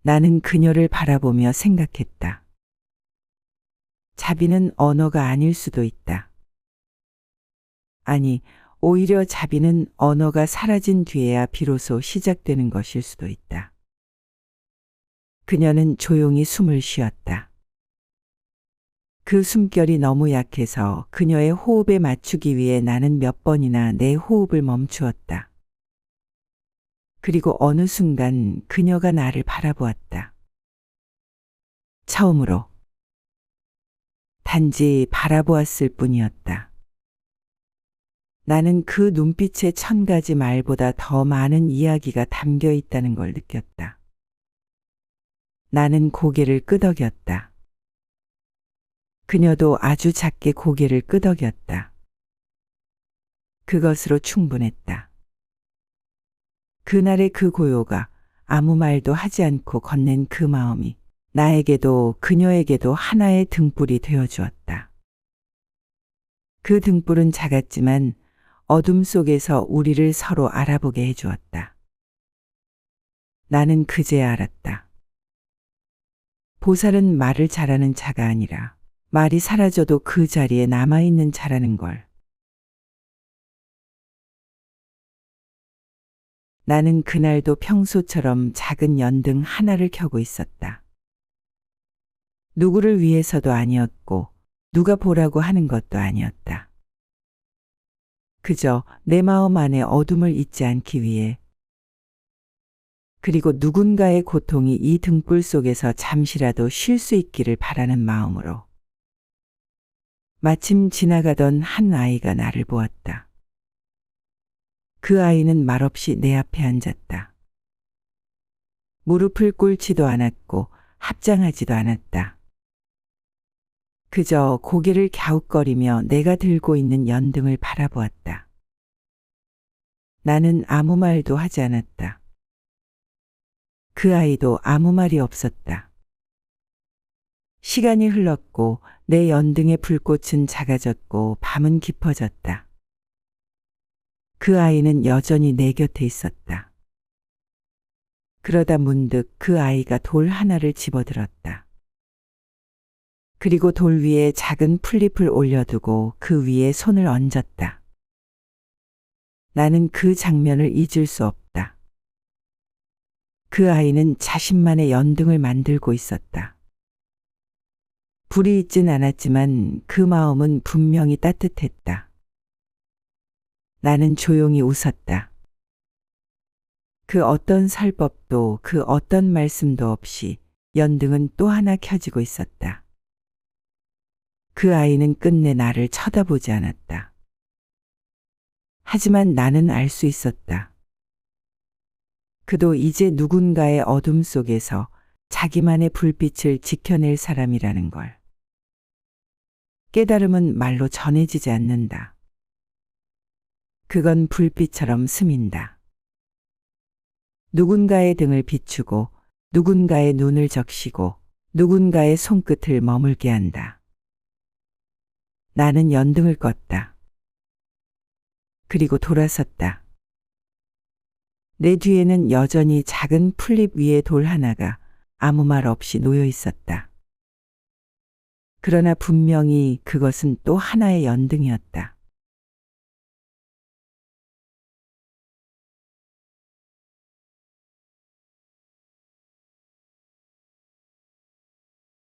나는 그녀를 바라보며 생각했다. 자비는 언어가 아닐 수도 있다. 아니, 오히려 자비는 언어가 사라진 뒤에야 비로소 시작되는 것일 수도 있다. 그녀는 조용히 숨을 쉬었다. 그 숨결이 너무 약해서 그녀의 호흡에 맞추기 위해 나는 몇 번이나 내 호흡을 멈추었다. 그리고 어느 순간 그녀가 나를 바라보았다. 처음으로. 단지 바라보았을 뿐이었다. 나는 그 눈빛에 1000가지 말보다 더 많은 이야기가 담겨 있다는 걸 느꼈다. 나는 고개를 끄덕였다. 그녀도 아주 작게 고개를 끄덕였다. 그것으로 충분했다. 그날의 그 고요가 아무 말도 하지 않고 건넨 그 마음이 나에게도 그녀에게도 하나의 등불이 되어주었다. 그 등불은 작았지만 어둠 속에서 우리를 서로 알아보게 해주었다. 나는 그제야 알았다. 보살은 말을 잘하는 자가 아니라 말이 사라져도 그 자리에 남아있는 자라는 걸. 나는 그날도 평소처럼 작은 연등 하나를 켜고 있었다. 누구를 위해서도 아니었고 누가 보라고 하는 것도 아니었다. 그저 내 마음 안에 어둠을 잊지 않기 위해, 그리고 누군가의 고통이 이 등불 속에서 잠시라도 쉴 수 있기를 바라는 마음으로. 마침 지나가던 한 아이가 나를 보았다. 그 아이는 말없이 내 앞에 앉았다. 무릎을 꿇지도 않았고 합장하지도 않았다. 그저 고개를 갸웃거리며 내가 들고 있는 연등을 바라보았다. 나는 아무 말도 하지 않았다. 그 아이도 아무 말이 없었다. 시간이 흘렀고 내 연등의 불꽃은 작아졌고 밤은 깊어졌다. 그 아이는 여전히 내 곁에 있었다. 그러다 문득 그 아이가 돌 하나를 집어들었다. 그리고 돌 위에 작은 풀잎을 올려두고 그 위에 손을 얹었다. 나는 그 장면을 잊을 수 없다. 그 아이는 자신만의 연등을 만들고 있었다. 불이 있진 않았지만 그 마음은 분명히 따뜻했다. 나는 조용히 웃었다. 그 어떤 설법도 그 어떤 말씀도 없이 연등은 또 하나 켜지고 있었다. 그 아이는 끝내 나를 쳐다보지 않았다. 하지만 나는 알 수 있었다. 그도 이제 누군가의 어둠 속에서 자기만의 불빛을 지켜낼 사람이라는 걸. 깨달음은 말로 전해지지 않는다. 그건 불빛처럼 스민다. 누군가의 등을 비추고 누군가의 눈을 적시고 누군가의 손끝을 머물게 한다. 나는 연등을 껐다. 그리고 돌아섰다. 내 뒤에는 여전히 작은 풀잎 위에 돌 하나가 아무 말 없이 놓여 있었다. 그러나 분명히 그것은 또 하나의 연등이었다.